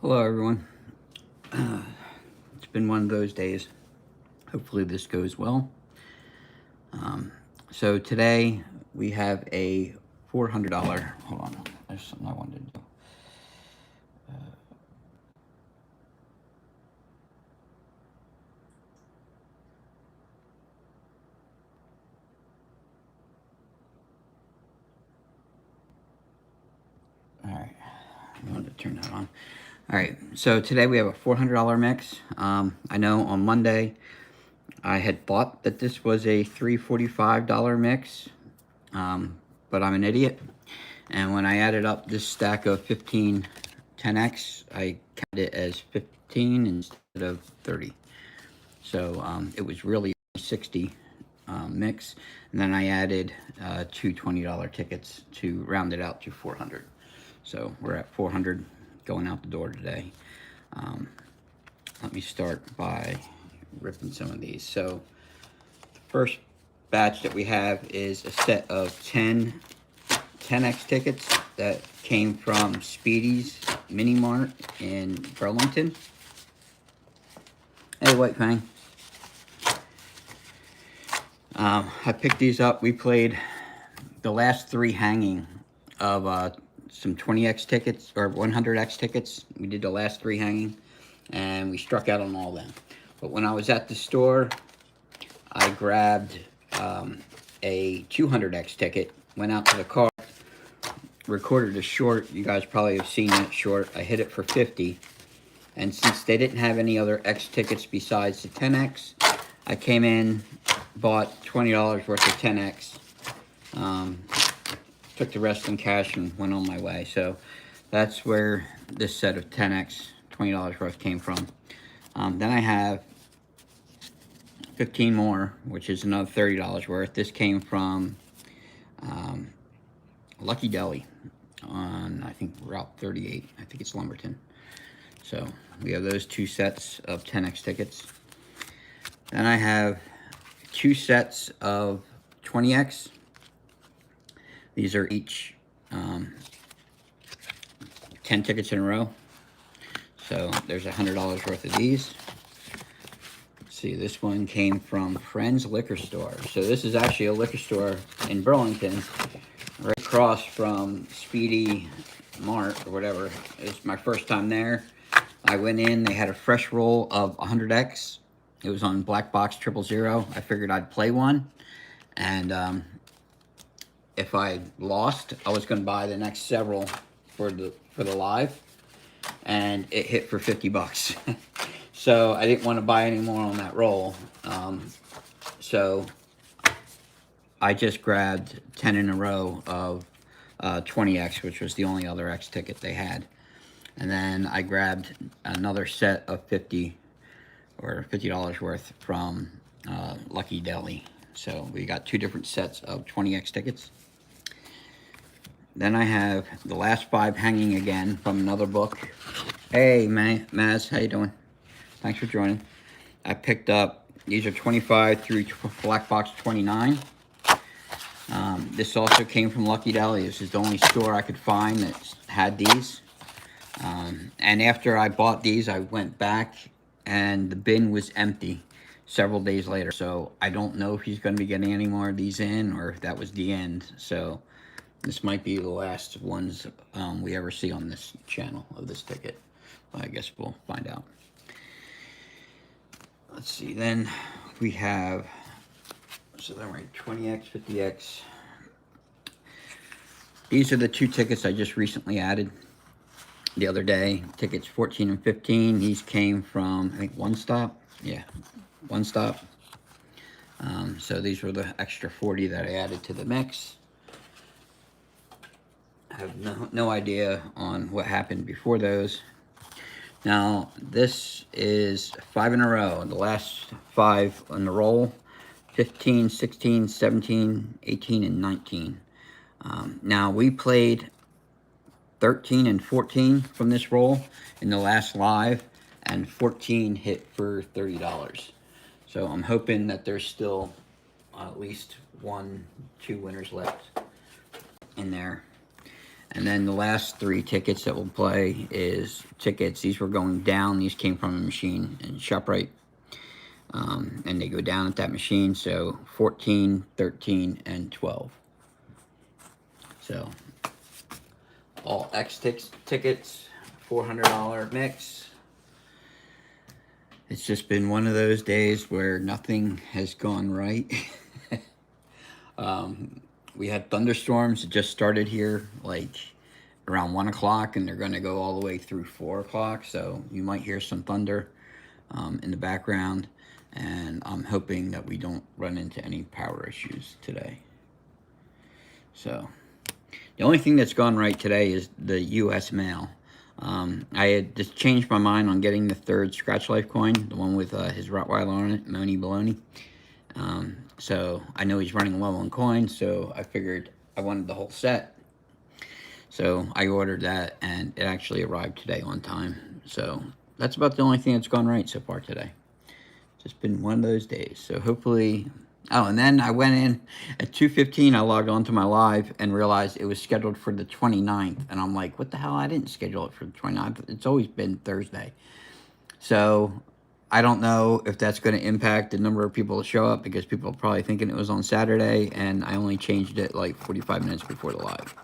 Hello everyone. It's been one of those days. Hopefully this goes well. So today we have a $400, hold on, there's something I wanted to do. All right, I wanted to turn that on. All right, so today we have a $400 mix. I know on Monday I had thought that this was a $345 mix, but I'm an idiot. And when I added up this stack of 15 10X, I counted it as 15 instead of 30. So it was really 60 mix. And then I added two $20 tickets to round it out to 400. So we're at 400 going out the door today. Let me start by ripping some of these. So the first batch that we have is a set of 10X tickets that came from Speedy's Mini Mart in Burlington. Hey, White Fang. I picked these up. We played the last three hanging of some 20X tickets or 100X tickets. We did the last three hanging and we struck out on all of them. But when I was at the store, I grabbed a 200X ticket, went out to the car, recorded a short. You guys probably have seen that short. I hit it for 50. And since they didn't have any other X tickets besides the 10X, I came in, bought $20 worth of 10X, took the rest in cash and went on my way. So that's where this set of 10X, $20 worth came from. Then I have 15 more, which is another $30 worth. This came from Lucky Deli on, I think, Route 38. I think it's Lumberton. So we have those two sets of 10X tickets. Then I have two sets of 20X. These are each 10 tickets in a row. So there's $100 worth of these. Let's see, this one came from Friends Liquor Store. So this is actually a liquor store in Burlington, right across from Speedy Mart or whatever. It's my first time there. I went in, they had a fresh roll of 100X. It was on Black Box 000. I figured I'd play one. And if I lost, I was going to buy the next several for the live. And it hit for 50 bucks. So I didn't want to buy any more on that roll. So I just grabbed 10 in a row of 20X, which was the only other X ticket they had. And then I grabbed another set of 50 or $50 worth from Lucky Deli. So we got two different sets of 20X tickets. Then I have the last five hanging again from another book. Hey, Maz, how you doing? Thanks for joining. I picked up, these are 25 through Black Box 29. This also came from Lucky Deli. This is the only store I could find that had these. And after I bought these, I went back and the bin was empty several days later. So I don't know if he's going to be getting any more of these in or if that was the end. So this might be the last ones we ever see on this channel of this ticket. I guess we'll find out. Let's see, then we have, so then we're at 20X, 50X. These are the two tickets I just recently added the other day. Tickets 14 and 15. These came from, I think, One Stop. Yeah, One Stop. So these were the extra 40 that I added to the mix. I have no idea on what happened before those. Now, this is 5 in a row. The last 5 on the roll, 15, 16, 17, 18, and 19. Now, we played 13 and 14 from this roll in the last live, and 14 hit for $30. So I'm hoping that there's still at least 1, 2 winners left in there. And then the last 3 tickets that we'll play is tickets. These were going down. These came from a machine in ShopRite. And they go down at that machine. So 14, 13, and 12. So all X tickets, $400 mix. It's just been one of those days where nothing has gone right. We had thunderstorms that just started here like around 1 o'clock, and they're going to go all the way through 4 o'clock. So you might hear some thunder in the background, and I'm hoping that we don't run into any power issues today. So the only thing that's gone right today is the U.S. mail. I had just changed my mind on getting the 3rd Scratch Life coin, the one with his Rottweiler on it, Moni Baloney. So I know he's running low on coins, so I figured I wanted the whole set. So I ordered that, and it actually arrived today on time. So that's about the only thing that's gone right so far today. Just been one of those days. So hopefully... Oh, and then I went in at 2:15. I logged on to my live and realized it was scheduled for the 29th. And I'm like, what the hell? I didn't schedule it for the 29th. It's always been Thursday. So I don't know if that's going to impact the number of people that show up, because people are probably thinking it was on Saturday, and I only changed it like 45 minutes before the live.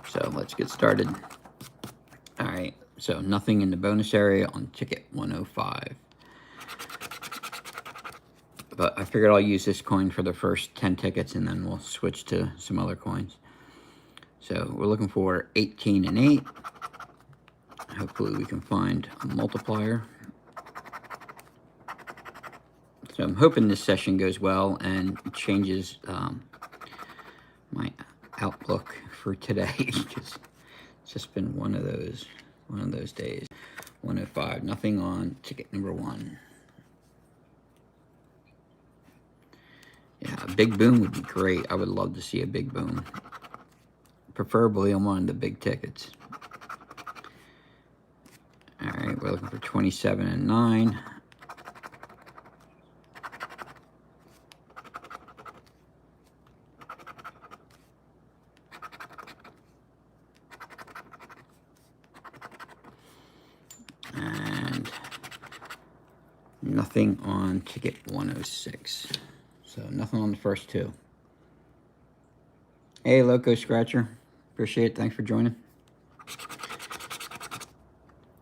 So let's get started. All right. So nothing in the bonus area on ticket 105. But I figured I'll use this coin for the first 10 tickets, and then we'll switch to some other coins. So we're looking for 18 and 8. Hopefully we can find a multiplier. So I'm hoping this session goes well and changes my outlook for today, because it's just been one of those days. 105, nothing on ticket number 1. Yeah, a big boom would be great. I would love to see a big boom. Preferably on one of the big tickets. All right, we're looking for 27 and 9. And nothing on ticket 106. So nothing on the first 2. Hey, Loco Scratcher. Appreciate it. Thanks for joining.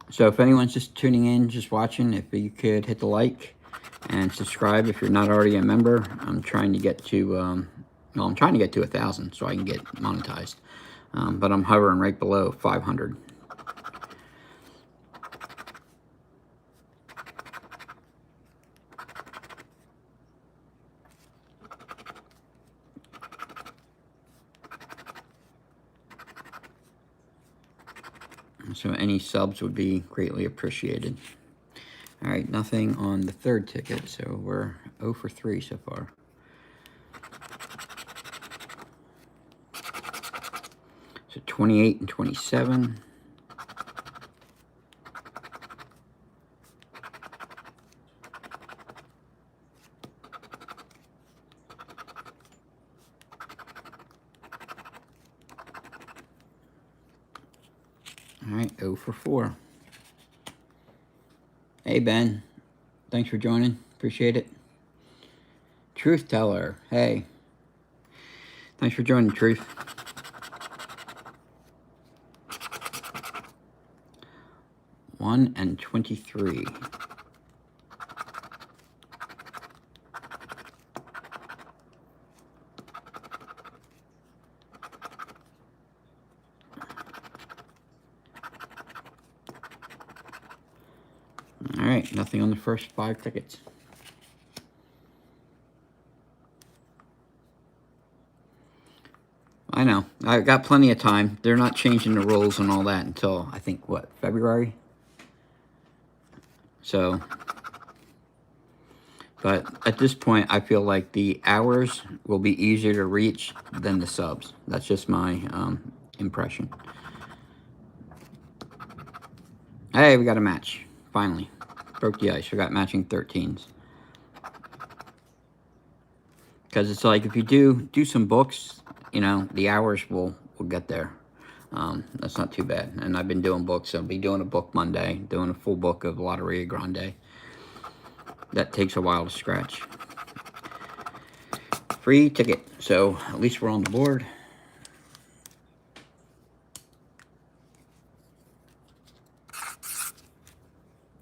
So if anyone's just tuning in, just watching, if you could hit the like and subscribe if you're not already a member. I'm trying to get to, I'm trying to get to 1,000 so I can get monetized. But I'm hovering right below 500. So any subs would be greatly appreciated. All right, nothing on the 3rd ticket, so we're 0 for 3 so far. So 28 and 27. All right, 0 for 4. Hey, Ben. Thanks for joining. Appreciate it. Truth Teller. Hey. Thanks for joining, Truth. $1 and 23. All right, nothing on the first 5 tickets. I know. I've got plenty of time. They're not changing the rules and all that until, I think, what, February? So, but at this point, I feel like the hours will be easier to reach than the subs. That's just my impression. Hey, we got a match. Finally. Broke the ice. We got matching 13s. Because it's like, if you do some books, you know, the hours will get there. That's not too bad. And I've been doing books. I'll be doing a book Monday, doing a full book of Loteria Grande. That takes a while to scratch. Free ticket. So at least we're on the board.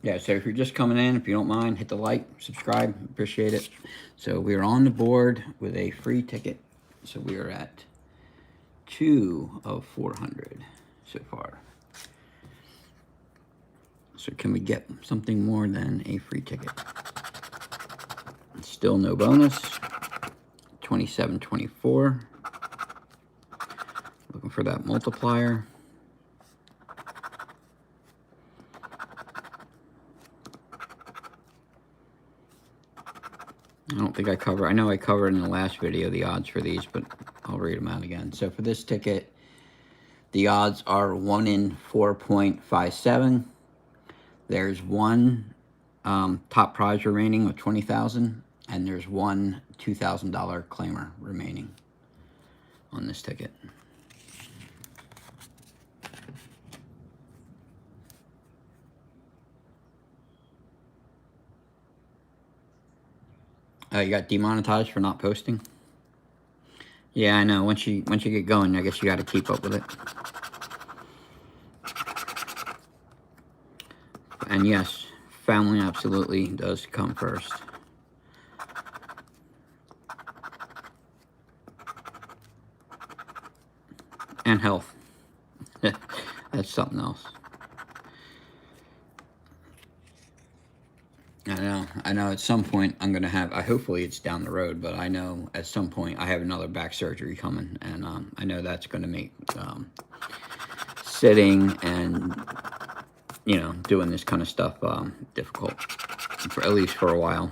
Yeah, so if you're just coming in, if you don't mind, hit the like, subscribe, appreciate it. So we're on the board with a free ticket. So we are at 2 of 400 so far. So can we get something more than a free ticket? Still no bonus. 27.24. Looking for that multiplier. I don't think I cover. I know I covered in the last video the odds for these, but I'll read them out again. So for this ticket, the odds are 1 in 4.57. There's one top prize remaining of $20,000, and there's one $2,000 claimer remaining on this ticket. You got demonetized for not posting? Yeah, I know. Once you get going, I guess you got to keep up with it. And yes, family absolutely does come first. And health. That's something else. I know at some point I'm going to have, hopefully it's down the road, but I know at some point I have another back surgery coming, and I know that's going to make sitting and, you know, doing this kind of stuff difficult, for at least for a while.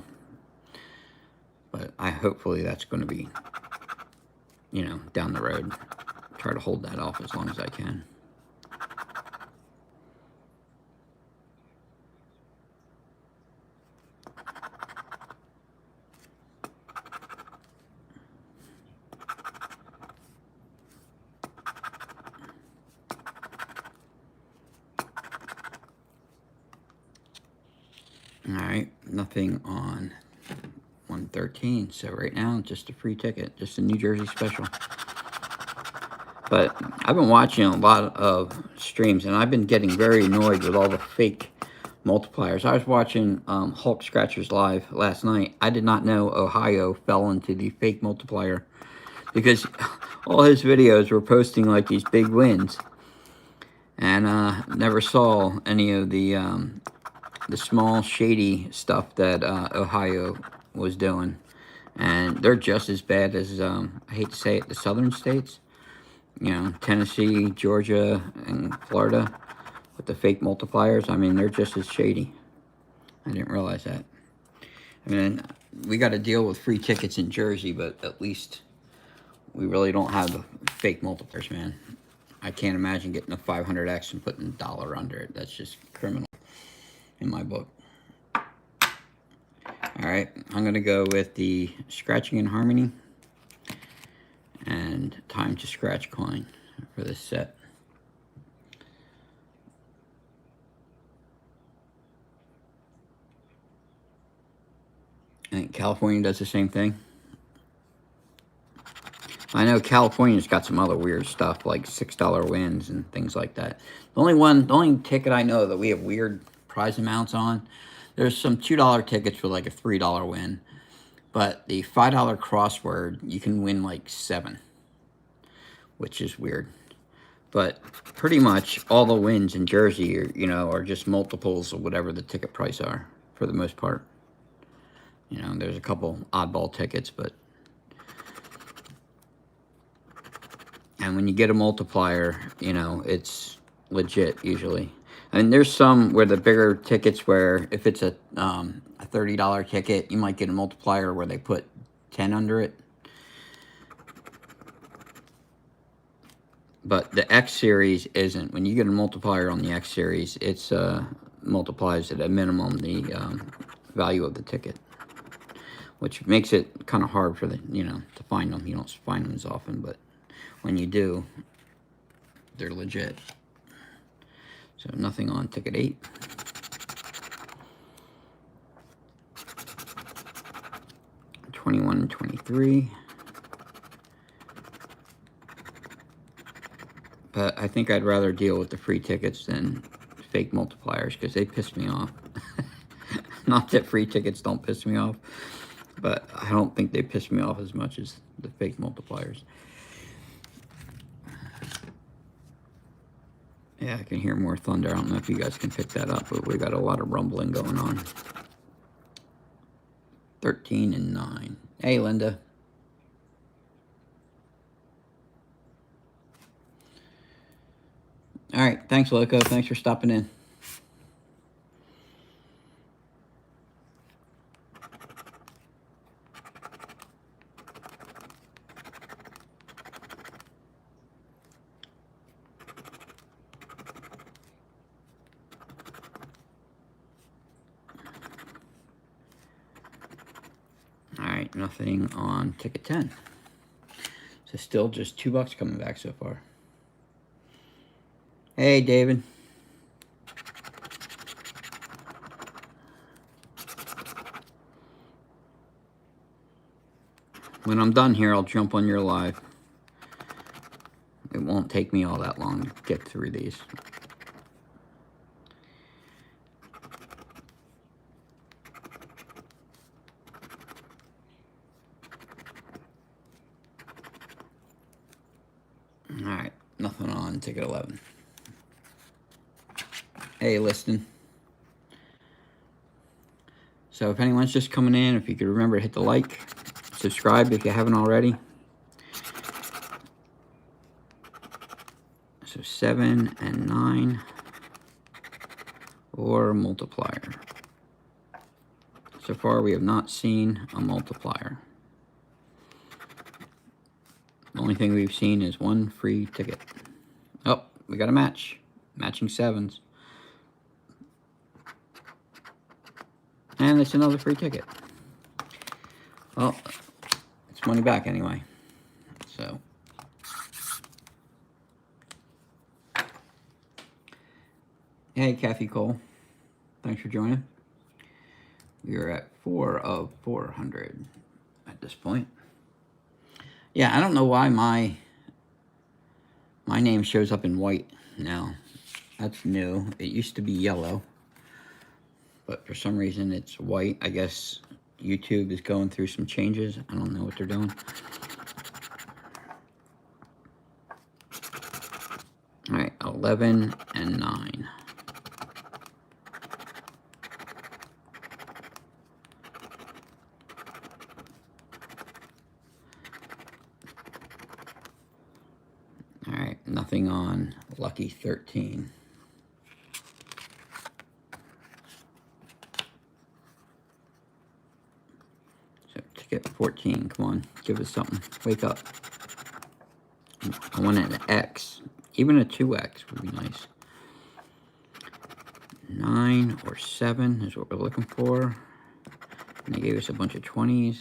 But hopefully that's going to be, you know, down the road. Try to hold that off as long as I can. Alright, nothing on 113. So right now, just a free ticket, just a New Jersey special. But I've been watching a lot of streams, and I've been getting very annoyed with all the fake multipliers. I was watching Hulk Scratchers Live last night. I did not know Ohio fell into the fake multiplier, because all his videos were posting like these big wins, and never saw any of the small shady stuff that Ohio was doing. And they're just as bad as, I hate to say it, the southern states. You know, Tennessee, Georgia, and Florida with the fake multipliers. I mean, they're just as shady. I didn't realize that. I mean, we got to deal with free tickets in Jersey, but at least we really don't have the fake multipliers, man. I can't imagine getting a 500X and putting $1 under it. That's just criminal in my book. Alright, I'm going to go with the Scratching in Harmony and Time to Scratch coin for this set. I think California does the same thing. I know California's got some other weird stuff like $6 wins and things like that. The only ticket I know that we have weird prize amounts on, there's some $2 tickets with like a $3 win, but the $5 crossword you can win like 7, which is weird. But pretty much all the wins in Jersey are, you know, are just multiples of whatever the ticket price are for the most part. You know, there's a couple oddball tickets, but and when you get a multiplier, you know, it's legit usually. And there's some where the bigger tickets where if it's a $30 ticket, you might get a multiplier where they put 10 under it. But the X series isn't. When you get a multiplier on the X series, it's multiplies at a minimum the value of the ticket, which makes it kind of hard for the, you know, to find them. You don't find them as often, but when you do, they're legit. So nothing on ticket 8. $21 and $23. But I think I'd rather deal with the free tickets than fake multipliers because they piss me off. Not that free tickets don't piss me off, but I don't think they piss me off as much as the fake multipliers. Yeah, I can hear more thunder. I don't know if you guys can pick that up, but we got a lot of rumbling going on. 13 and 9. Hey, Linda. All right, thanks, Loco. Thanks for stopping in. All right, nothing on ticket 10. So still just $2 coming back so far. Hey, David. When I'm done here, I'll jump on your live. It won't take me all that long to get through these. All right, nothing on ticket 11. Hey, listen. So if anyone's just coming in, if you could remember to hit the like, subscribe if you haven't already. So 7 and 9 or multiplier. So far we have not seen a multiplier. The only thing we've seen is one free ticket. Oh, we got a match. Matching 7s. And it's another free ticket. Well, it's money back anyway. So. Hey, Kathy Cole. Thanks for joining. We are at 4 of 400 at this point. Yeah, I don't know why my name shows up in white now. That's new. It used to be yellow. But for some reason it's white. I guess YouTube is going through some changes. I don't know what they're doing. All right, 11 and 9. All right, nothing on lucky 13. So ticket 14, come on, give us something. Wake up. I want an X. Even a 2X would be nice. 9 or 7 is what we're looking for. And they gave us a bunch of 20s.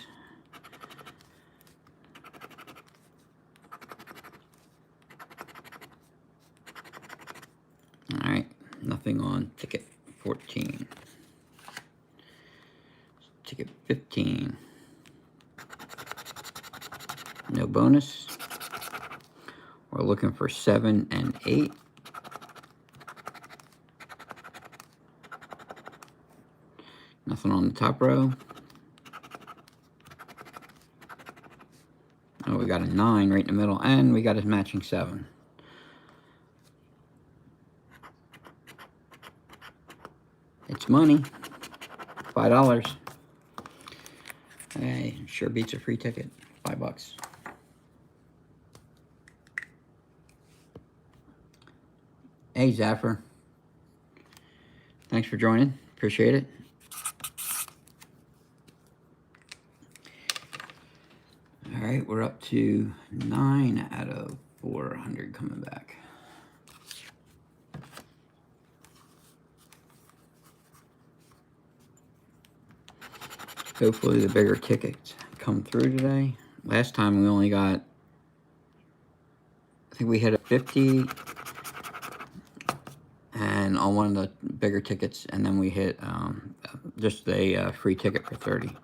All right, nothing on ticket 14. Ticket 15. No bonus. We're looking for 7 and 8. Nothing on the top row. Oh, we got a 9 right in the middle, and we got a matching 7. It's money. $5. Hey, sure beats a free ticket. $5. Hey, Zaffer. Thanks for joining. Appreciate it. All right, we're up to 9 out of 400 coming back. Hopefully the bigger tickets come through today. Last time we only got, I think we hit a 50 and on one of the bigger tickets, and then we hit just a free ticket for 30.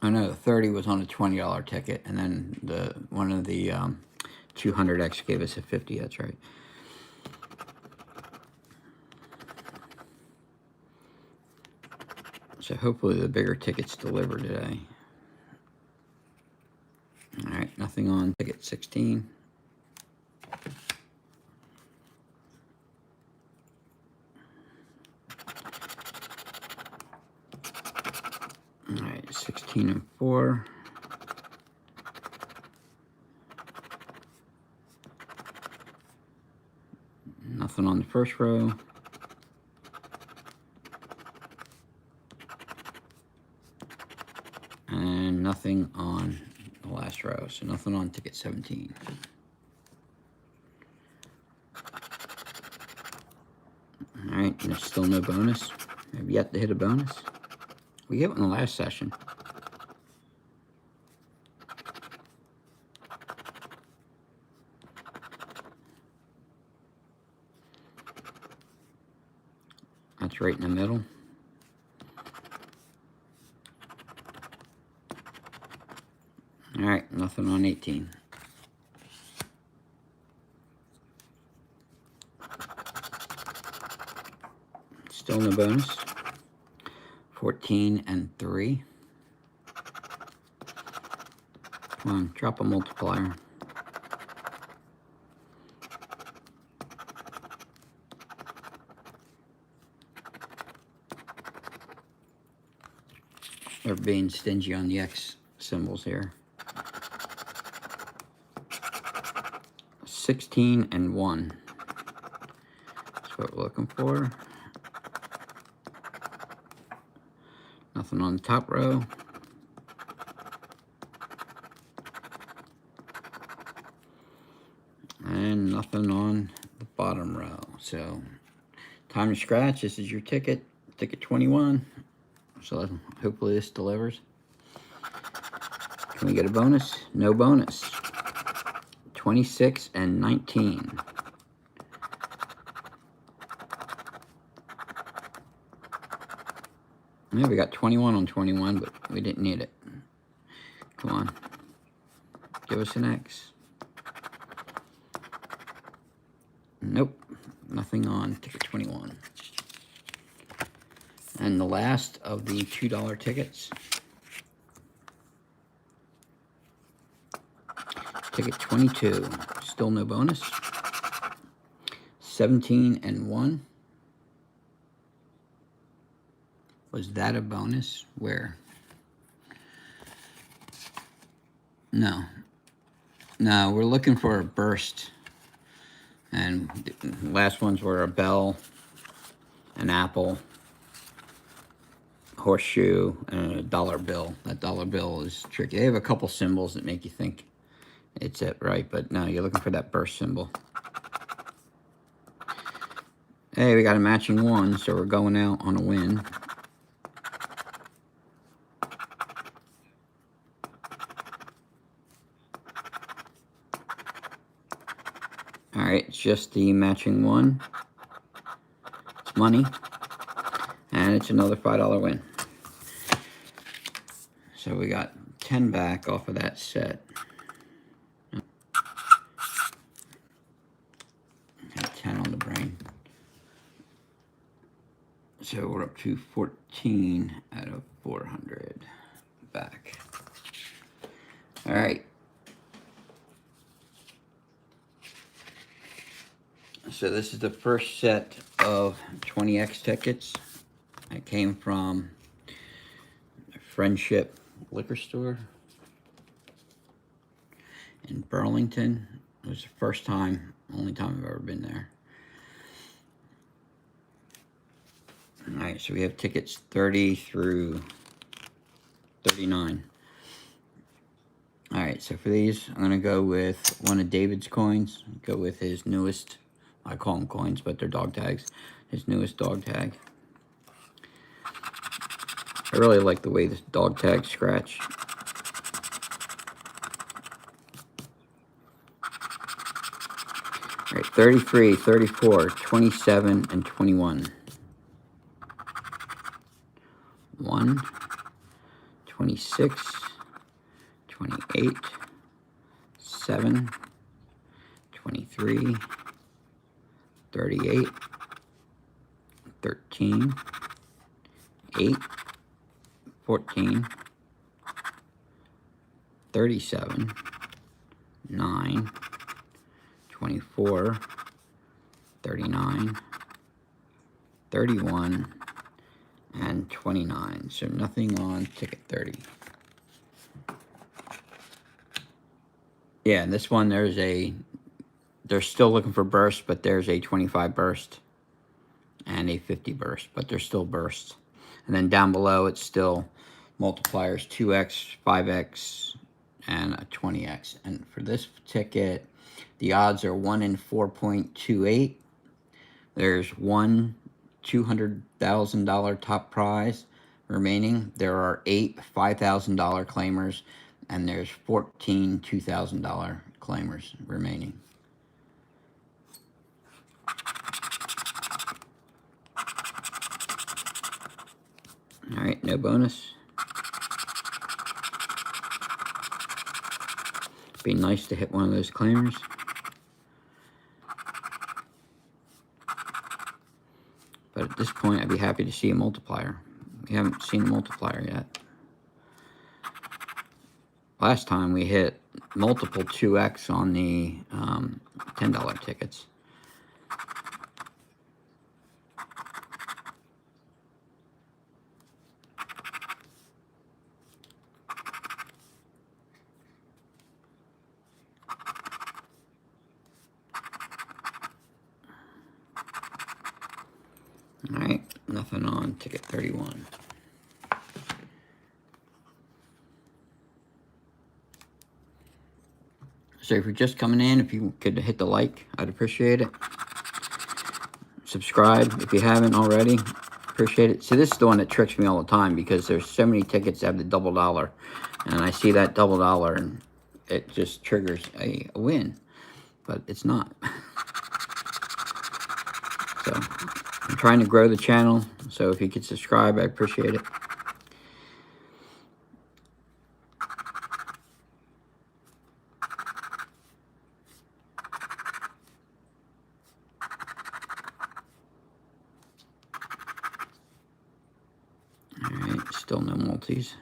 I know 30 was on a $20 ticket, and then one of the 200X gave us a 50. That's right. So hopefully the bigger tickets deliver today. All right, nothing on ticket 16. All right, 16 and 4. Nothing on the first row. And nothing on the last row, so nothing on ticket 17. All right, and there's still no bonus. I've yet to hit a bonus. We hit one in the last session. That's right in the middle. All right, nothing on 18. Still no bonus. 14 and 3. Come on, drop a multiplier. They're being stingy on the X symbols here. 16 and 1. That's what we're looking for. Nothing on the top row. And nothing on the bottom row. So, time to scratch. This is your ticket. Ticket 21. So, hopefully this delivers. Can we get a bonus? No bonus. 26 and 19. Yeah, we got 21 on 21, but we didn't need it. Come on. Give us an X. Nope. Nothing on ticket 21. And the last of the $2 tickets. Ticket 22. Still no bonus. 17 and 1. Was that a bonus? Where? No. No, we're looking for a burst. And the last ones were a bell, an apple, horseshoe, and a dollar bill. That dollar bill is tricky. They have a couple symbols that make you think it's it, right? But no, you're looking for that burst symbol. Hey, we got a matching 1, so we're going out on a win. All right, it's just the matching 1. It's money. And it's another $5 win. So we got 10 back off of that set. 10 on the brain. So we're up to 14 out of 400 back. All right. So this is the first set of 20X tickets. It came from Friendship Liquor Store in Burlington. It was the first time, only time I've ever been there. All right, so we have tickets 30 through 39. All right, so for these, I'm gonna go with one of David's coins. Go with his newest, I call them coins, but they're dog tags. His newest dog tag. I really like the way this dog tag scratch. All right, 33, 34, 27, and 21. 1, 26, 28, 7, 23, 38, 13, 8, 14, 37, 9, 24, 39, 31, and 29. So nothing on ticket 30. Yeah, and this one they're still looking for bursts, but there's a 25 burst and a 50 burst, but they're still bursts. And then down below, it's still multipliers 2x, 5x, and a 20x. And for this ticket, the odds are 1 in 4.28. There's one $200,000 top prize remaining. There are 8 $5,000 claimers, and there's 14 $2,000 claimers remaining. All right, no bonus. Be nice to hit one of those claimers. But at this point, I'd be happy to see a multiplier. We haven't seen a multiplier yet. Last time we hit multiple 2x on the $10 tickets. All right, nothing on ticket 31. So if you're just coming in, if you could hit the like, I'd appreciate it. Subscribe if you haven't already. Appreciate it. See, this is the one that tricks me all the time because there's so many tickets that have the double dollar. And I see that double dollar and it just triggers a win. But it's not. So I'm trying to grow the channel. So if you could subscribe, I appreciate it. Alright, still no multis.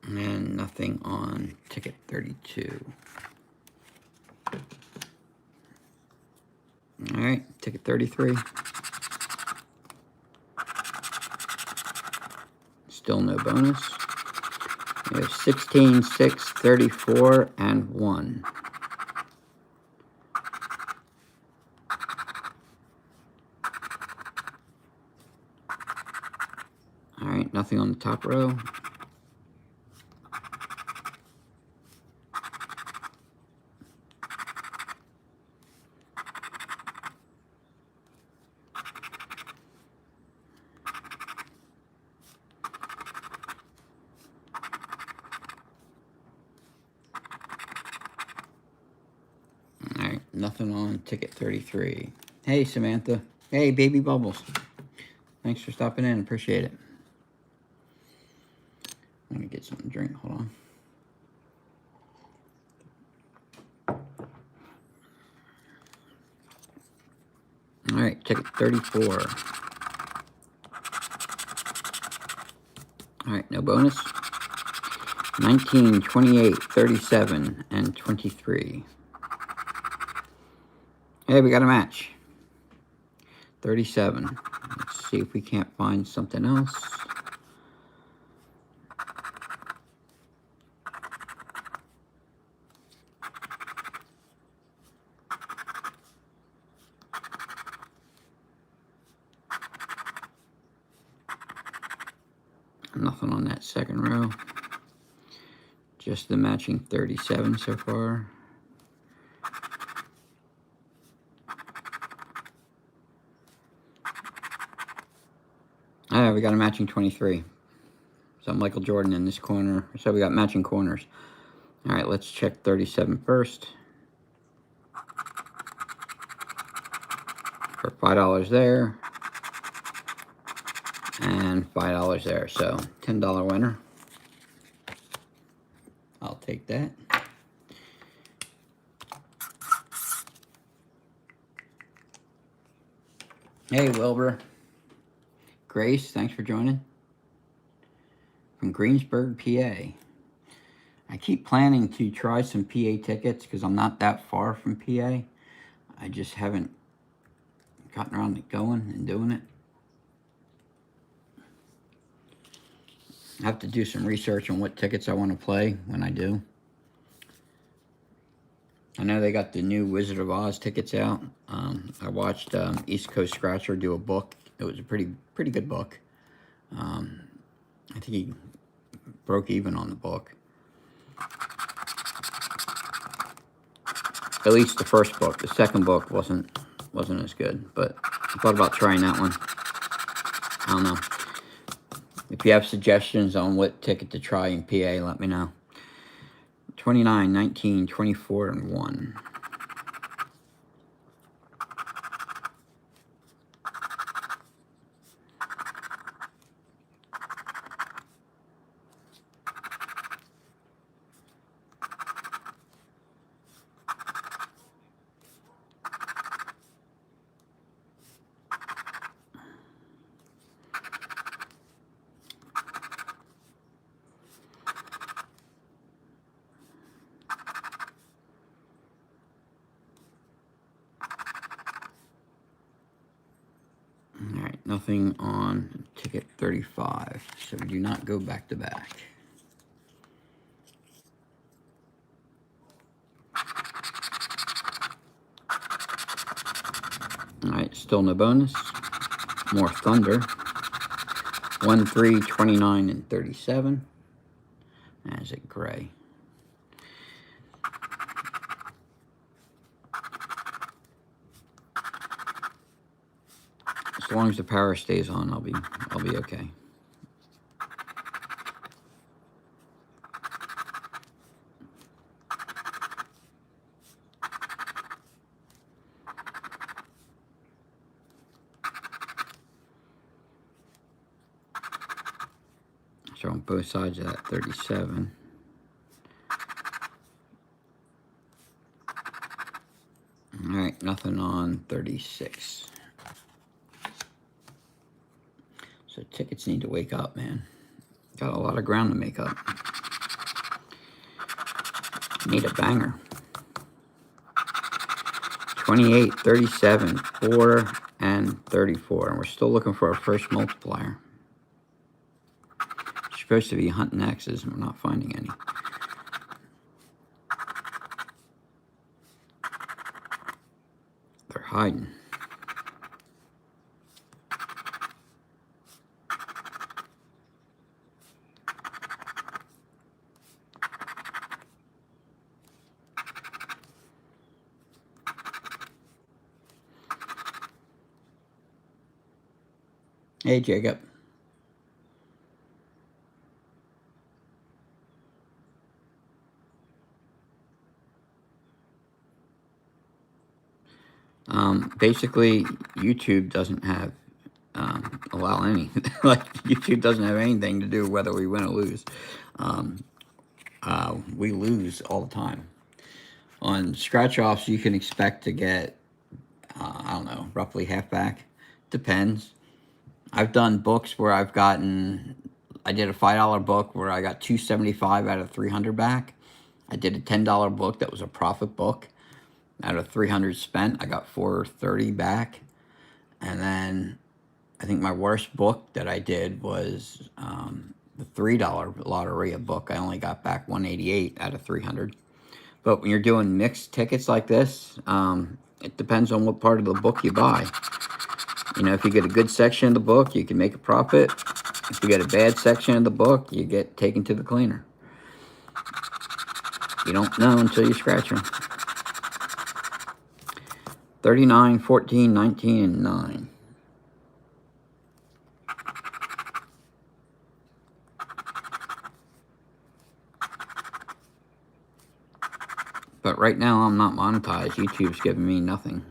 And nothing on ticket 32. All right, ticket 33. Still no bonus. We have 16, 6, 34, and 1. All right, nothing on the top row. Alright, nothing on ticket 33. Hey, Samantha. Hey, Baby Bubbles. Thanks for stopping in. Appreciate it. Let me get something to drink. Hold on. Alright, ticket 34. Alright, no bonus. 19, 28, 37, and 23. Hey, we got a match. 37. Let's see if we can't find something else. Nothing on that second row. Just the matching 37 so far. We got a matching 23. So Michael Jordan in this corner. So we got matching corners. All right, let's check 37 first. For $5 there. And $5 there. So $10 winner. I'll take that. Hey, Wilbur. Grace, thanks for joining. From Greensburg, PA. I keep planning to try some PA tickets because I'm not that far from PA. I just haven't gotten around to going and doing it. I have to do some research on what tickets I want to play when I do. I know they got the new Wizard of Oz tickets out. I watched East Coast Scratcher do a book. It was a pretty good book. I think he broke even on the book. At least the first book. The second book wasn't as good, but I thought about trying that one. I don't know. If you have suggestions on what ticket to try in PA, let me know. 29, 19, 24, and 1. Alright, nothing on ticket 35, so we do not go back to back. Alright, still no bonus. More Thunder. 1, 3, 29, and 37. As it gray. As long as the power stays on, I'll be okay. So on both sides of that 37. All right, nothing on 36. So tickets need to wake up, man. Got a lot of ground to make up. Need a banger. 28, 37, 4, and 34. And we're still looking for our first multiplier. We're supposed to be hunting X's, and we're not finding any. They're hiding. Hey, Jacob. Basically, YouTube doesn't have allow any like YouTube doesn't have anything to do whether we win or lose. We lose all the time. On scratch offs, you can expect to get I don't know, roughly half back. Depends. I've done books where I did a $5 book where I got $275 out of 300 back. I did a $10 book that was a profit book. Out of 300 spent, I got $430 back. And then I think my worst book that I did was the $3 Loteria book. I only got back $188 out of 300. But when you're doing mixed tickets like this, it depends on what part of the book you buy. You know, if you get a good section of the book, you can make a profit. If you get a bad section of the book, you get taken to the cleaner. You don't know until you scratch them. 39, 14, 19, and 9. But right now, I'm not monetized. YouTube's giving me nothing.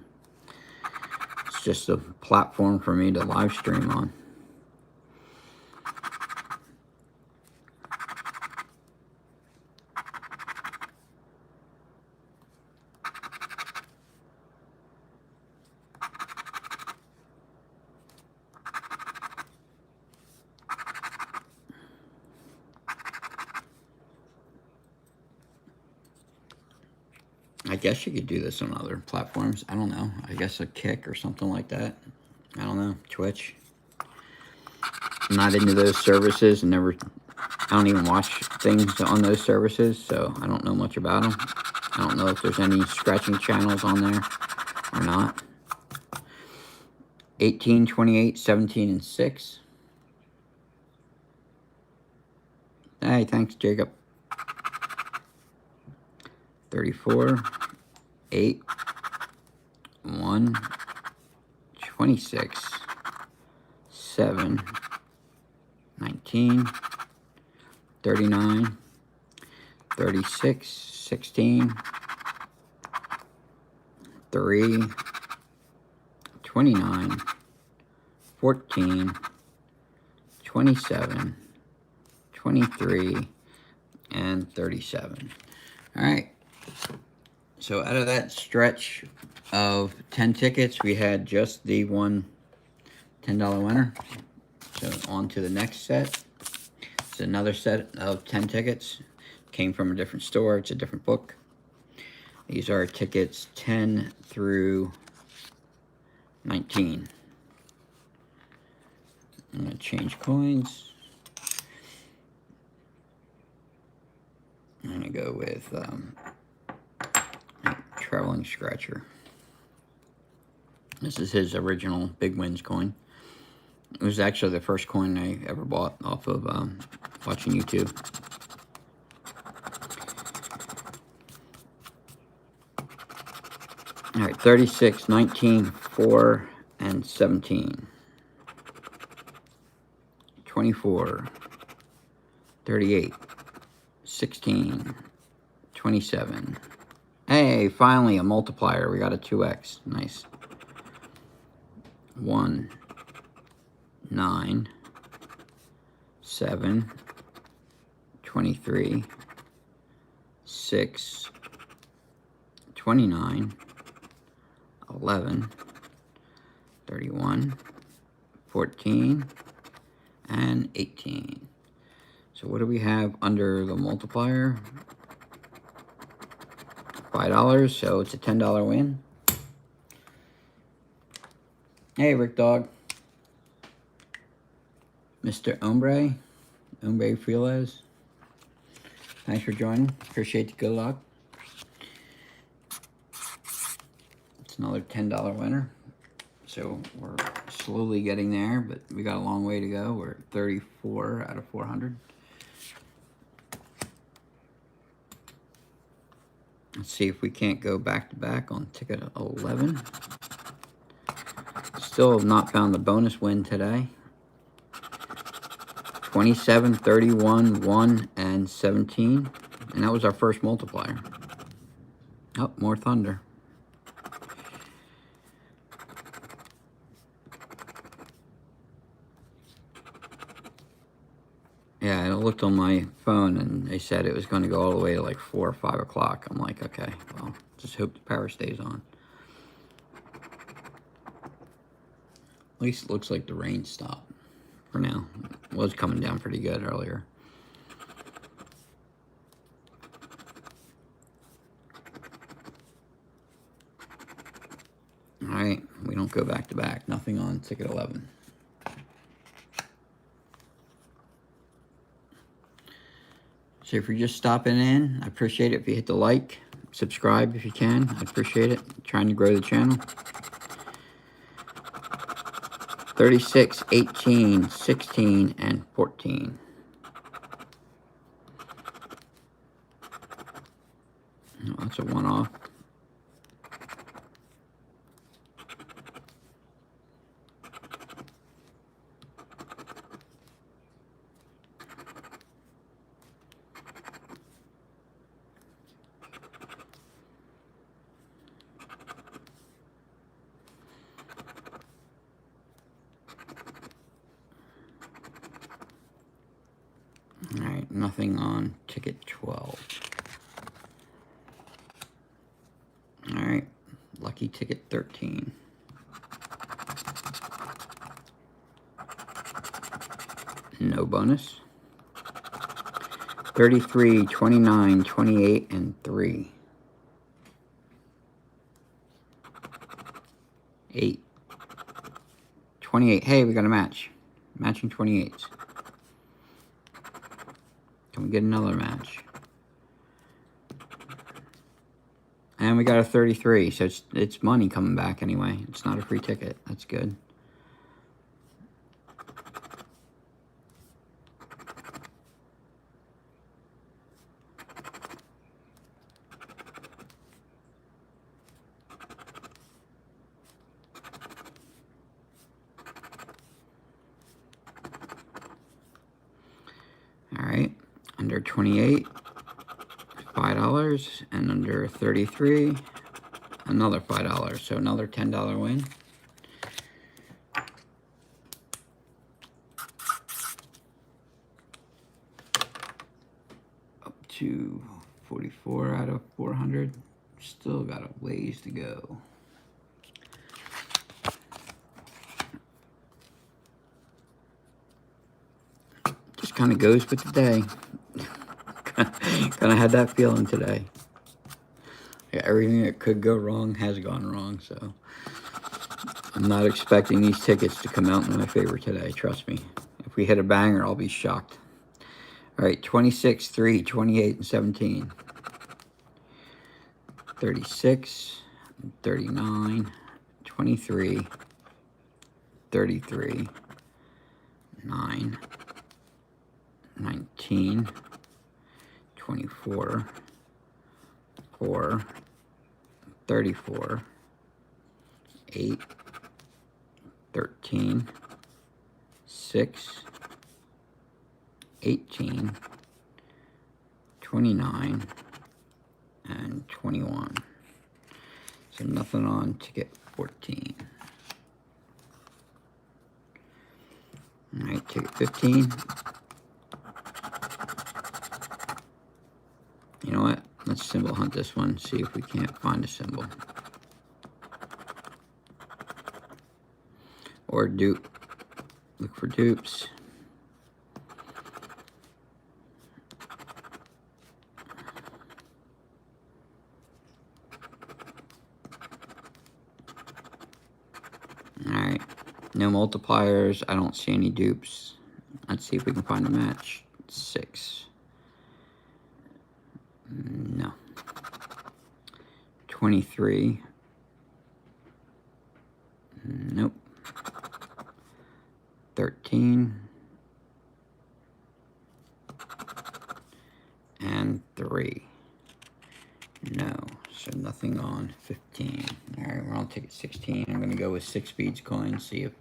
It's just a platform for me to live stream on. I guess you could do this on other platforms. I don't know. I guess a Kick or something like that. I don't know. Twitch. I'm not into those services and I don't even watch things on those services, so I don't know much about them. I don't know if there's any scratching channels on there or not. 18, 28, 17, and 6. Hey, thanks, Jacob. 34, 8, 1, 26, 7, 19, 39, 36, 16, 3, 29, 14, 27, 23, and 37. All right. So out of that stretch of 10 tickets, we had just the one $10 winner. So on to the next set. It's another set of 10 tickets. Came from a different store. It's a different book. These are tickets 10 through 19. I'm going to change coins. I'm going to go with Traveling Scratcher. This is his original Big Wins coin. It was actually the first coin I ever bought off of watching YouTube. All right, 36, 19, 4, and 17. 24, 38, 16, 27. Hey, finally a multiplier. We got a 2x. Nice. 1, 9, 7, 23, 6, 29, 11, 31, 14, and 18. So what do we have under the multiplier? $5, so it's a $10 win. Hey, Rick Dog. Mr. Hombre Felez. Thanks for joining. Appreciate the good luck. It's another $10 winner. So we're slowly getting there, but we got a long way to go. We're at 34 out of 400. Let's see if we can't go back to back on ticket 11. Still have not found the bonus win today. 27, 31, 1, and 17. And that was our first multiplier. Oh, more thunder. Yeah, I looked on my phone and they said it was going to go all the way to like 4 or 5 o'clock. I'm like, okay, well, just hope the power stays on. At least it looks like the rain stopped for now. It was coming down pretty good earlier. All right, we don't go back to back. Nothing on ticket 11. So if you're just stopping in, I appreciate it if you hit the like, subscribe if you can. I appreciate it. I'm trying to grow the channel. 36, 18, 16, and 14. Oh, that's a one-off. All right, nothing on ticket 12. All right, lucky ticket 13. No bonus. 33, 29, 28, and 3. 8. 28. Hey, we got a match. Matching 28s. Can we get another match? And we got a 33, so it's money coming back anyway. It's not a free ticket. That's good. All right, under 28, $5, and under 33, another $5. So another $10 win. Up to 44 out of 400. Still got a ways to go. Just kind of goes with the day. Kind of had that feeling today. Yeah, everything that could go wrong has gone wrong, so I'm not expecting these tickets to come out in my favor today, trust me. If we hit a banger, I'll be shocked. All right, 26, 3, 28, and 17. 36, 39, 23, 33, 9, 19, 24, 4, 34, 8, 13, 6, 18, 29, and 21. So nothing on ticket 14. All right, ticket 15. You know what? Let's symbol hunt this one, see if we can't find a symbol. Or dupe. Look for dupes. Alright. No multipliers. I don't see any dupes. Let's see if we can find a match. 6. No. 23. Nope. 13. And 3. No. So nothing on 15. Alright, we're on ticket 16. I'm going to go with 6 speeds coin, see if...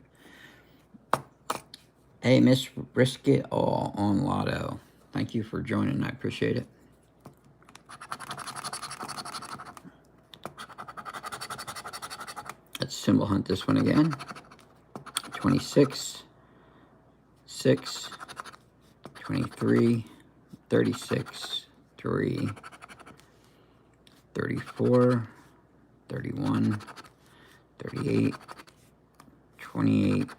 Hey, Miss Risk It All on Lotto. Thank you for joining. I appreciate it. Let's symbol hunt this one again. 26, 6, 23, 36, 3, 34, 31, 38, 28,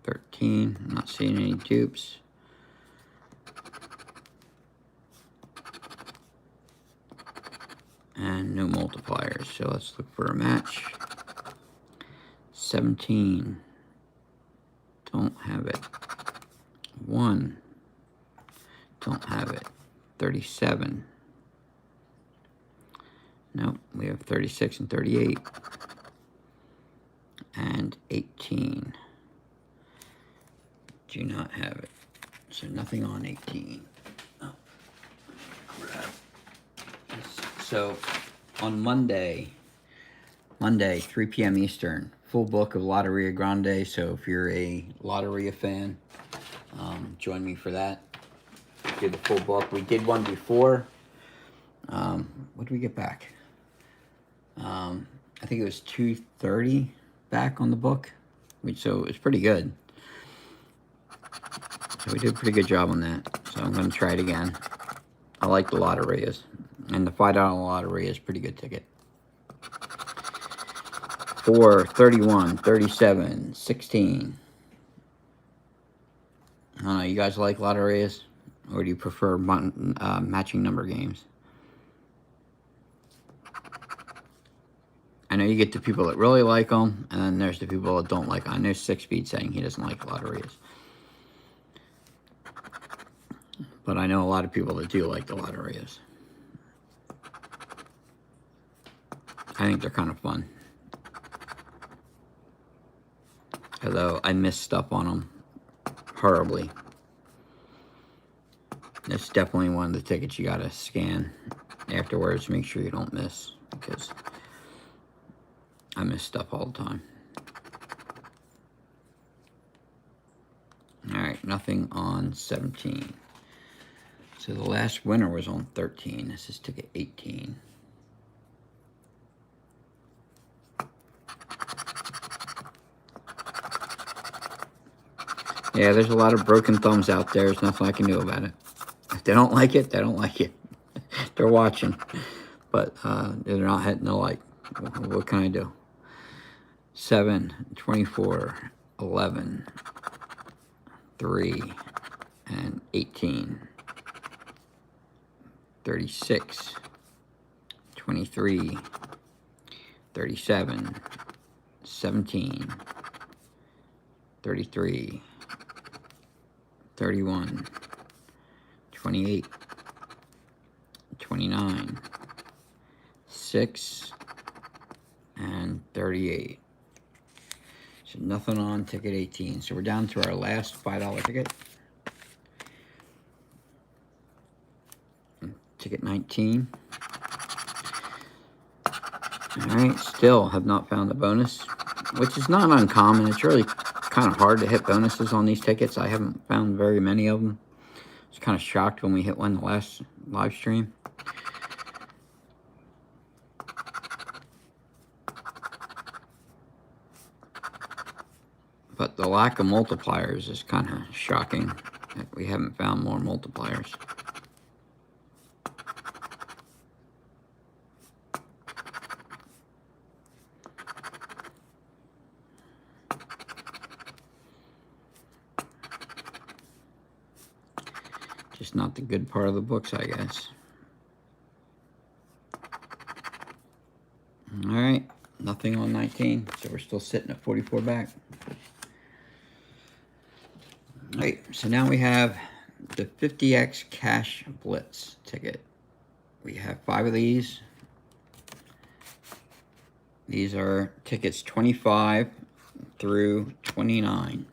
13. I'm not seeing any dupes. And no multipliers, so let's look for a match. 17. Don't have it. 1. Don't have it. 37. Nope, we have 36 and 38. and 18. Do not have it. So nothing on 18. Oh. So on Monday, 3 p.m. Eastern, full book of Loteria Grande. So if you're a Loteria fan, join me for that. Do the full book. We did one before. What did we get back? I think it was $230 back on the book, so it's pretty good. So we did a pretty good job on that. So I'm going to try it again. I like the Loterias, and the $5 Loteria is a pretty good ticket. 4, 31, 37, 16. I don't know, you guys like Loterias, or do you prefer matching number games? I know you get the people that really like them, and then there's the people that don't like them. And there's 6-Speed saying he doesn't like Loterias. But I know a lot of people that do like the Loterias. I think they're kind of fun. Although I missed stuff on them horribly. It's definitely one of the tickets you gotta scan afterwards to make sure you don't miss, because I miss stuff all the time. Alright, nothing on 17. So the last winner was on 13. This is ticket 18. Yeah, there's a lot of broken thumbs out there. There's nothing I can do about it. If they don't like it, they don't like it. They're watching. But they're not hitting the like. What can I do? 7, 24, 11, 3, and 18. 36, 23, 37, 17, 33, 31, 28, 29, 6, and 38. So nothing on ticket 18. So we're down to our last $5 ticket. Ticket 19. Alright, still have not found the bonus, which is not uncommon. It's really kind of hard to hit bonuses on these tickets. I haven't found very many of them. I was kind of shocked when we hit one the last live stream. But the lack of multipliers is kind of shocking that we haven't found more multipliers. Just not the good part of the books, I guess. Alright, nothing on 19, so we're still sitting at 44 back. Alright, so now we have the 50X Cash Blitz ticket. We have 5 of these. These are tickets 25 through 29.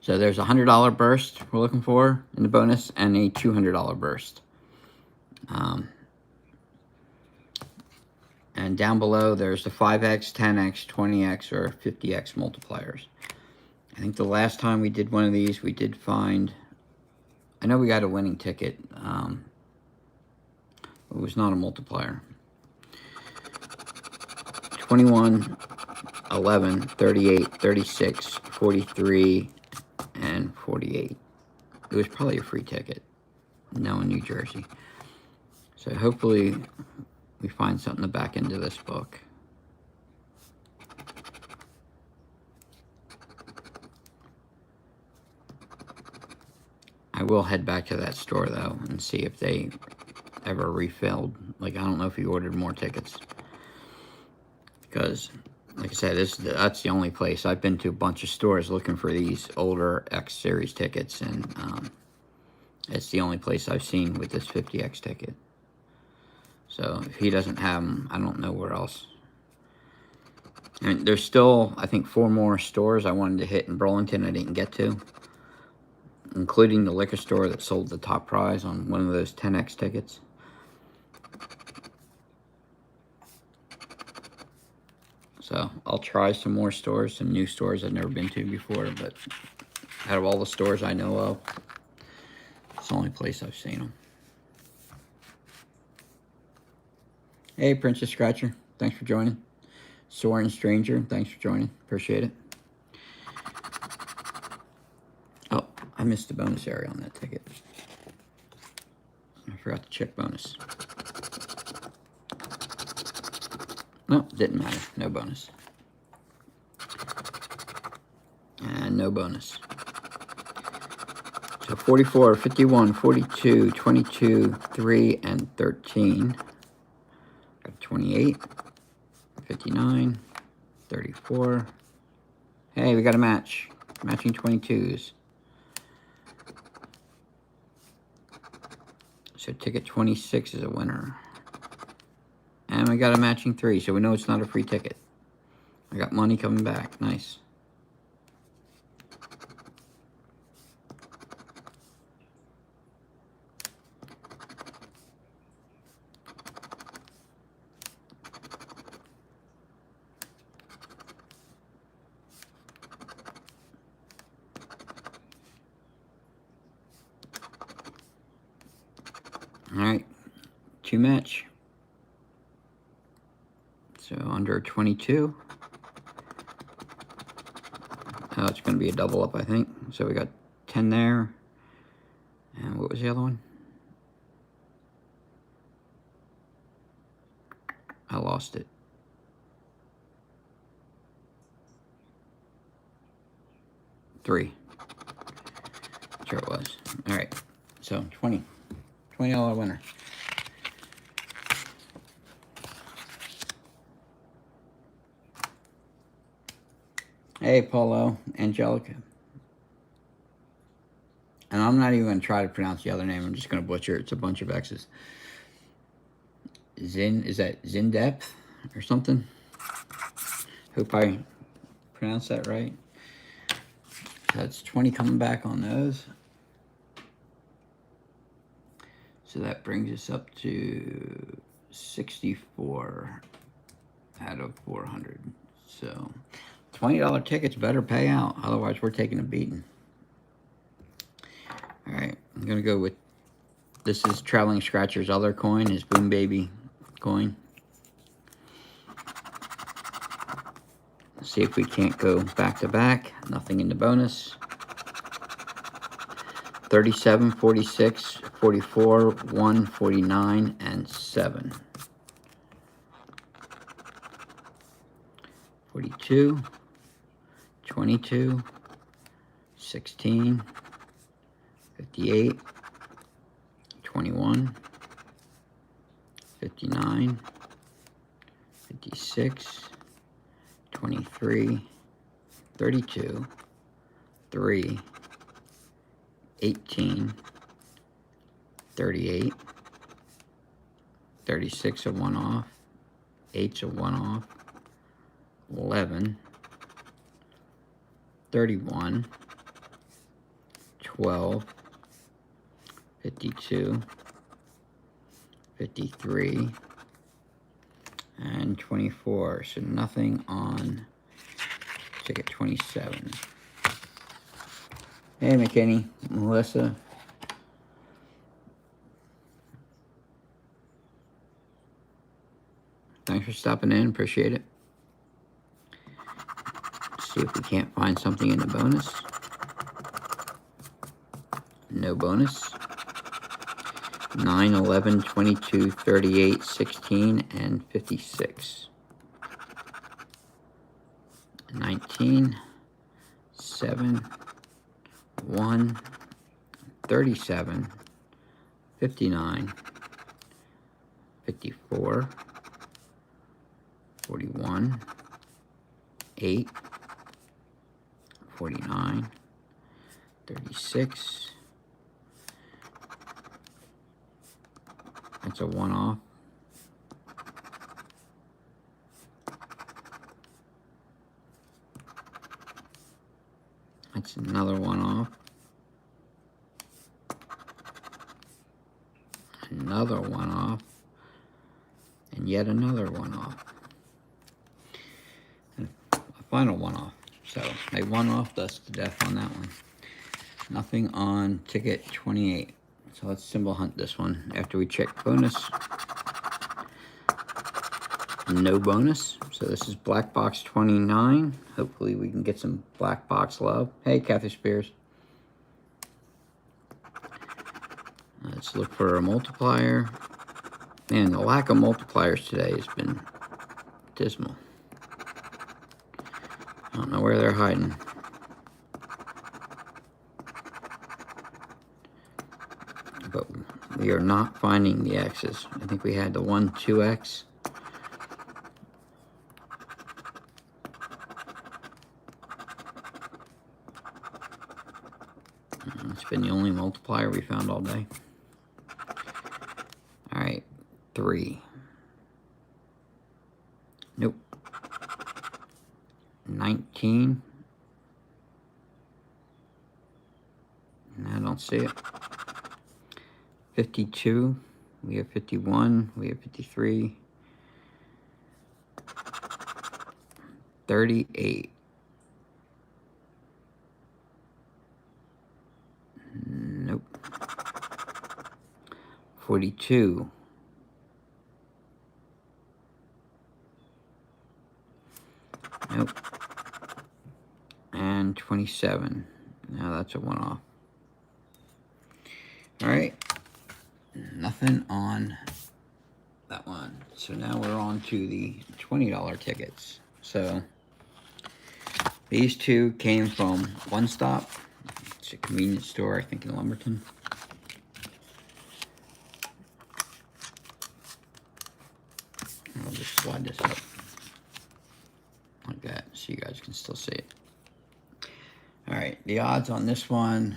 So there's a $100 burst we're looking for in the bonus, and a $200 burst. And down below, there's the 5X, 10X, 20X, or 50X multipliers. I think the last time we did one of these, we did find... I know we got a winning ticket. It was not a multiplier. 21, 11, 38, 36, 43... and 48. It was probably a free ticket. No, in New Jersey. So hopefully we find something to back into this book. I will head back to that store though and see if they ever refilled. Like, I don't know if he ordered more tickets, because like I said, that's the only place. I've been to a bunch of stores looking for these older X Series tickets, and it's the only place I've seen with this 50X ticket. So if he doesn't have them, I don't know where else And there's still, I think, 4 more stores I wanted to hit in Burlington I didn't get to, including the liquor store that sold the top prize on one of those 10X tickets. So I'll try some more stores, some new stores I've never been to before, but out of all the stores I know of, it's the only place I've seen them. Hey, Princess Scratcher, thanks for joining. Soren Stranger, thanks for joining. Appreciate it. Oh, I missed the bonus area on that ticket. I forgot to check bonus. No, didn't matter. No bonus. And no bonus. So 44, 51, 42, 22, 3, and 13. Got 28, 59, 34. Hey, we got a match. Matching 22s. So ticket 26 is a winner. And we got a matching 3, so we know it's not a free ticket. I got money coming back. Nice. Alright, 2 match. So under 22. Oh, it's going to be a double up, I think. So we got 10 there. And what was the other one? I lost it. Three. Sure it was. Alright, so $20 winner. Hey, Paulo, Angelica. And I'm not even going to try to pronounce the other name. I'm just going to butcher it. It's a bunch of X's. Zin, is that Zindepth or something? Hope I pronounced that right. That's 20 coming back on those. So that brings us up to 64 out of 400. So $20 tickets better pay out. Otherwise, we're taking a beating. All right, I'm going to go with, this is Traveling Scratcher's other coin, his Boom Baby coin. Let's see if we can't go back to back. Nothing in the bonus. 37, 46, 44, 1, 49, and 7. 42, 22, 16, 58, 21, 59, 56, 23, 32, 3, 18, 38, 36 a one off, 8's a one off, 11, 31, 12, 52, 53, and 24. So nothing on ticket 27. Hey, McKinney, Melissa. Thanks for stopping in. Appreciate it. Let's see if we can't find something in the bonus. No bonus. 9, 11, 22, 38, 16, and 56. 19, 7, 1, 37, 59, 54, 41, 8, 49, 36. That's a one off. That's another one off. Another one off. And yet another one off. And a final one off. So they one off us to death on that one. Nothing on ticket 28. So let's symbol hunt this one after we check bonus. No bonus. So this is black box 29. Hopefully we can get some black box love. Hey, Kathy Spears. Let's look for a multiplier. Man, the lack of multipliers today has been dismal. I don't know where they're hiding. But we are not finding the X's. I think we had the 1, 2X. It's been the only multiplier we found all day. All right, 3. Nope. 19. I don't see it. 52. We have 51. We have 53. 38. Nope. 42. Nope. And 27. Now that's a one-off. All right. Nothing on that one. So now we're on to the $20 tickets. So these two came from One Stop. It's a convenience store, I think, in Lumberton. I'll just slide this up like that so you guys can still see it. All right, the odds on this one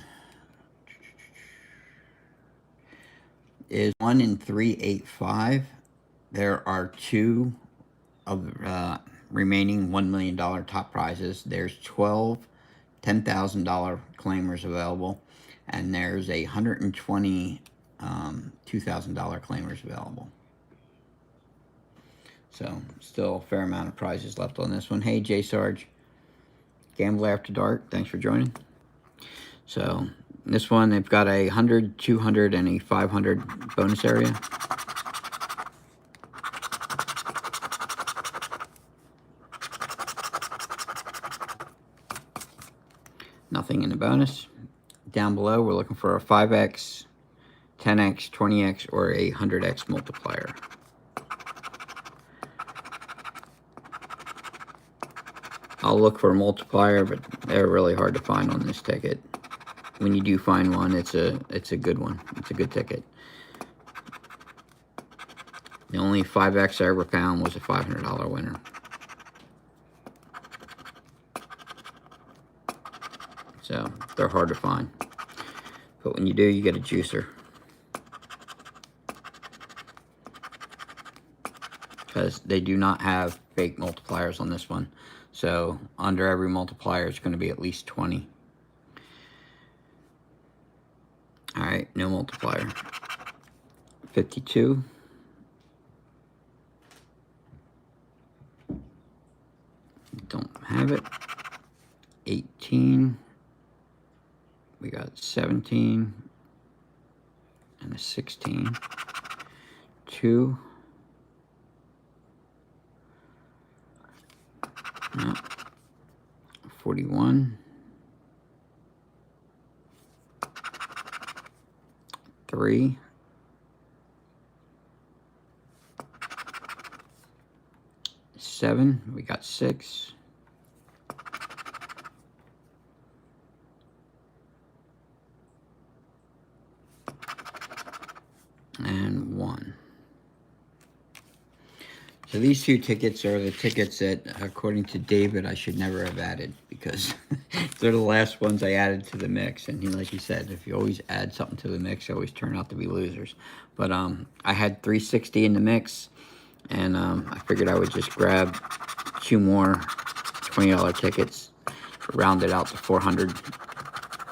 is 1 in 385. There are 2 of remaining $1 million top prizes. There's 12 $10,000 claimers available, and there's a 120 $2,000 claimers available. So still a fair amount of prizes left on this one. Hey, J Sarge, Gambler After Dark, thanks for joining. So this one, they've got a 100, 200, and a 500 bonus area. Nothing in the bonus. Down below, we're looking for a 5x, 10x, 20x, or a 100x multiplier. I'll look for a multiplier, but they're really hard to find on this ticket. When you do find one, it's a good one. It's a good ticket. The only 5x I ever found was a $500 winner. So they're hard to find. But when you do, you get a juicer. Because they do not have fake multipliers on this one. So under every multiplier, it's going to be at least 20. All right, no multiplier. 52. Don't have it. 18. We got 17 and a 16. 2. No. 41. 3. 7. We got 6. And 1. So these 2 tickets are the tickets that, according to David, I should never have added, because they're the last ones I added to the mix. And like he said, if you always add something to the mix, they always turn out to be losers. But I had 360 in the mix, and I figured I would just grab 2 more $20 tickets rounded out to 400.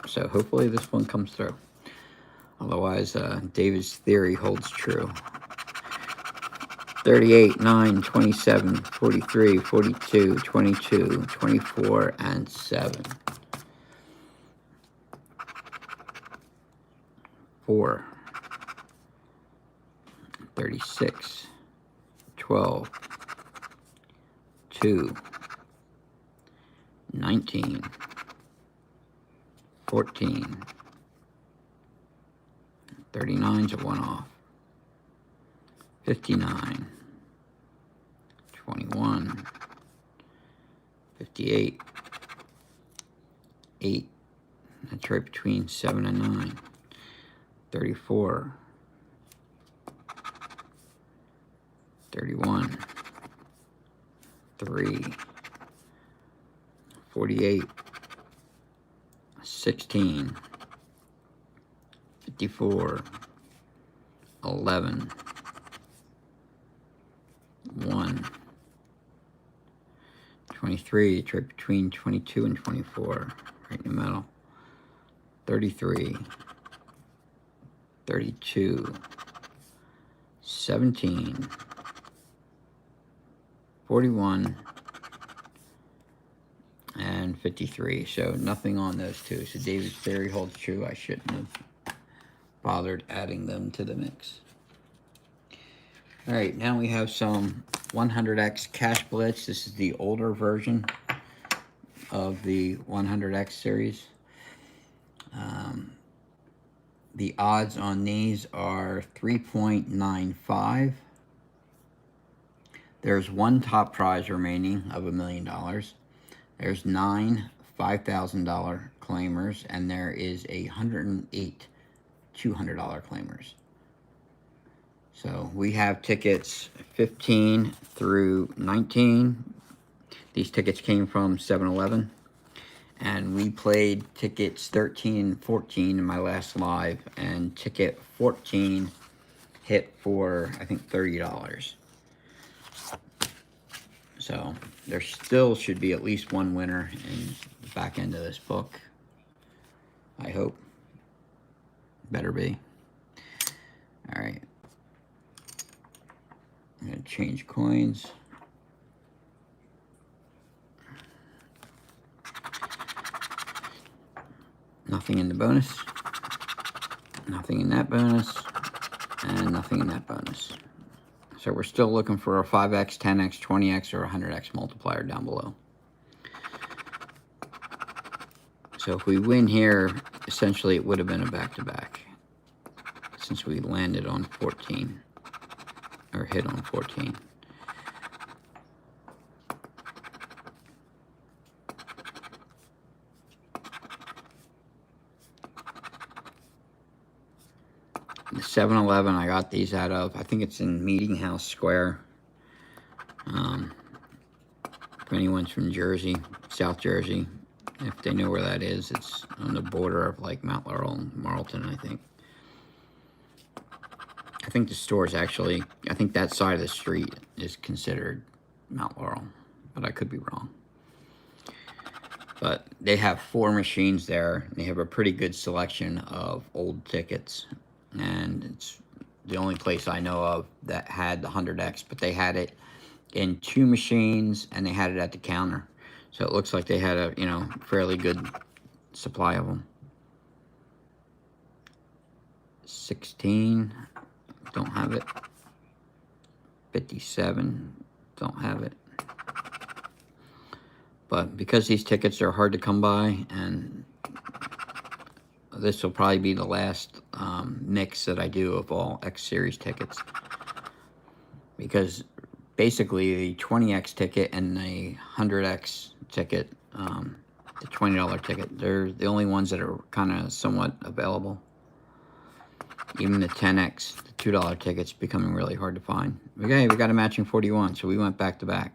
So hopefully this one comes through. Otherwise, David's theory holds true. 38, 9, 27, 43, 42, 22, 24, and 7. 4, 36, 12, 2, 19, 14, 39's a one-off, 59, 21, 58, 8, that's right between 7 and 9, 34, 31, 3, 48, 16, 54, 11, 1, 23, it's right between 22 and 24, right in the middle, 33, 32, 17, 41, and 53. So nothing on those two. So David's theory holds true. I shouldn't have bothered adding them to the mix. All right, now we have some 100X Cash Blitz. This is the older version of the 100X series. The odds on these are 3.95. There's one top prize remaining of $1 million. There's 9 $5,000 claimers, and there is 108 $200 claimers. So we have tickets 15 through 19. These tickets came from 7-Eleven. And we played tickets 13 and 14 in my last live. And ticket 14 hit for, I think, $30. So there still should be at least one winner in the back end of this book. I hope. Better be. All right. I'm going to change coins. Nothing in the bonus. Nothing in that bonus. And nothing in that bonus. So we're still looking for a 5x, 10x, 20x, or 100x multiplier down below. So if we win here, essentially it would have been a back-to-back. Since we landed on 14. Or hit on 14. The 7-Eleven, I got these out of, I think it's in Meeting House Square. If anyone's from Jersey, South Jersey, if they know where that is, it's on the border of like Mount Laurel and Marlton, I think. I think the store is actually, I think that side of the street is considered Mount Laurel, but I could be wrong. But they have 4 machines there. They have a pretty good selection of old tickets. And it's the only place I know of that had the 100X, but they had it in 2 machines and they had it at the counter. So it looks like they had a, fairly good supply of them. 16, don't have it. 57, don't have it. But because these tickets are hard to come by, and this will probably be the last mix that I do of all X Series tickets. Because basically the 20X ticket and the 100X ticket, the $20 ticket, they're the only ones that are kind of somewhat available. Even the 10X, the $2 ticket's becoming really hard to find. Okay, we got a matching 41, so we went back to back,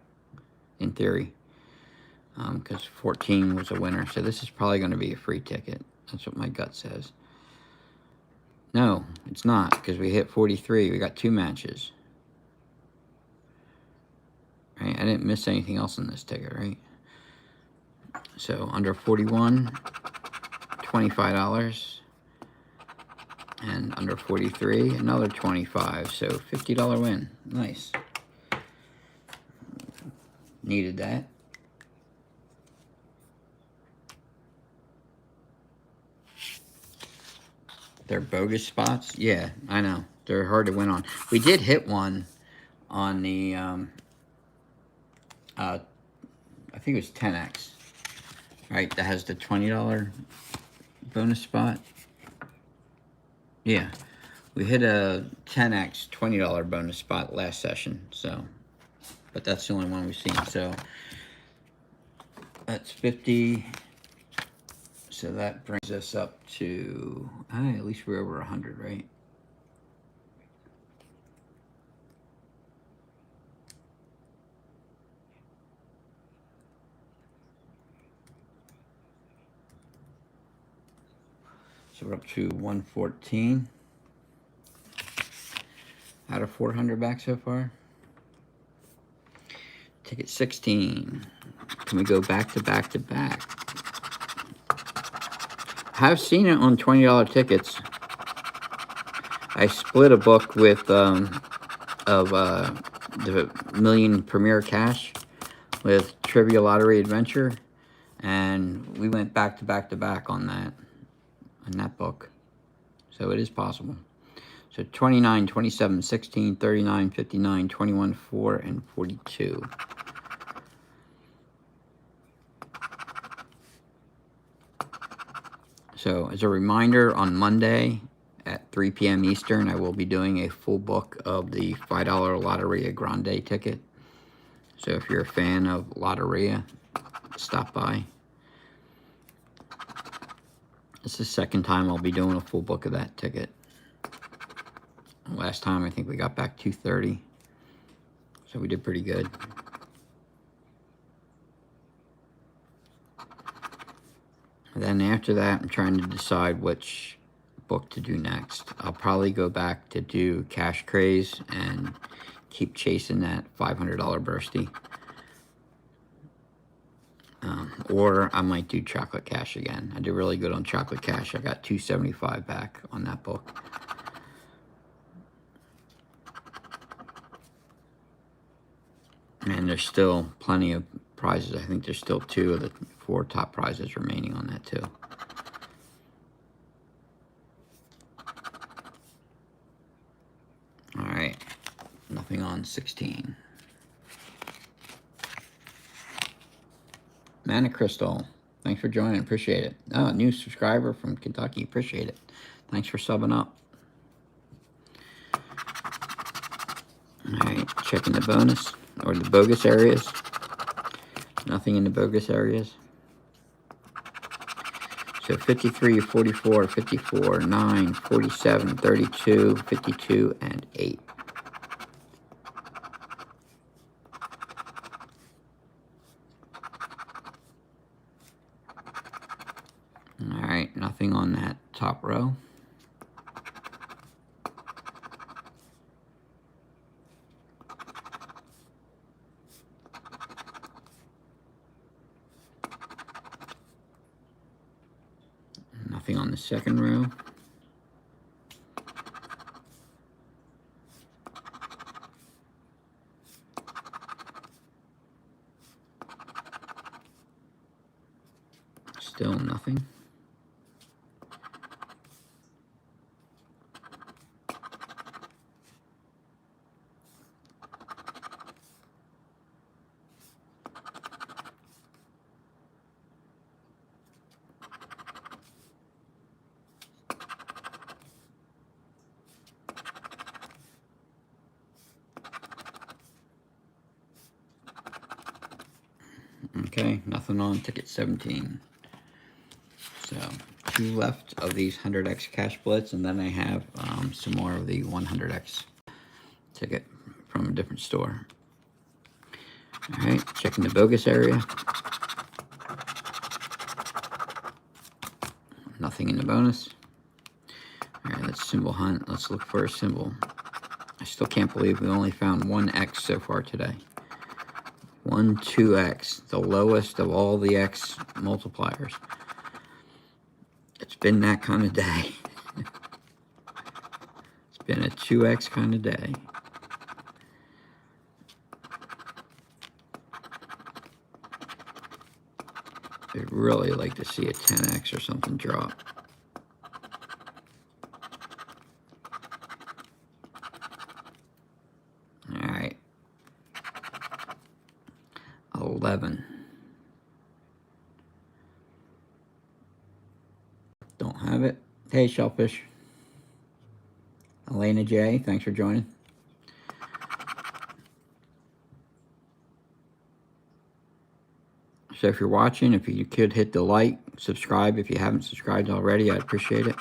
in theory. Because 14 was a winner, so this is probably going to be a free ticket. That's what my gut says. No, it's not, because we hit 43. We got 2 matches. Right, I didn't miss anything else in this ticket, right? So under 41, $25. And under 43, another 25. So $50 win. Nice. Needed that. They're bogus spots? Yeah, I know. They're hard to win on. We did hit one on the, I think it was 10X. Right, that has the $20 bonus spot. Yeah, we hit a 10X $20 bonus spot last session, so, but that's the only one we've seen. So that's 50. So that brings us up to, at least we're over 100, right? So we're up to 114 out of 400 back so far. Ticket 16. Can we go back to back to back? I've seen it on $20 tickets. I split a book with the Million Premier Cash with Trivia Lottery Adventure, and we went back to back to back on that in that book. So it is possible. So 29, 27, 16, 39, 59, 21, 4, and 42. So as a reminder, on Monday at 3 p.m. Eastern, I will be doing a full book of the $5 Loteria Grande ticket. So if you're a fan of Loteria, stop by. It's the second time I'll be doing a full book of that ticket. Last time I think we got back 230. So we did pretty good. And then after that, I'm trying to decide which book to do next. I'll probably go back to do Cash Craze and keep chasing that $500 bursty. Or I might do Chocolate Cash again. I did really good on Chocolate Cash. I got $275 back on that book. And there's still plenty of prizes. I think there's still 2 of the 4 top prizes remaining on that too. All right, nothing on 16. Mana Crystal, thanks for joining, appreciate it. Oh, new subscriber from Kentucky, appreciate it. Thanks for subbing up. All right, checking the bonus, or the bogus areas. Nothing in the bogus areas. So 53, 44, 54, 9, 47, 32, 52, and 8. All right, nothing on that top row. Nothing on the second row. Still nothing. Okay, nothing on ticket 17. So 2 left of these 100X cash blitz, and then I have some more of the 100X ticket from a different store. All right, checking the bogus area. Nothing in the bonus. All right, let's symbol hunt. Let's look for a symbol. I still can't believe we only found 1X so far today. 1 2x, the lowest of all the X multipliers. It's been that kind of day. It's been a 2x kind of day. I'd really like to see a 10x or something drop. All right. 11. Don't have it. Hey, Shellfish. Elena J, thanks for joining. So if you're watching, if you could hit the like, subscribe if you haven't subscribed already, I'd appreciate it.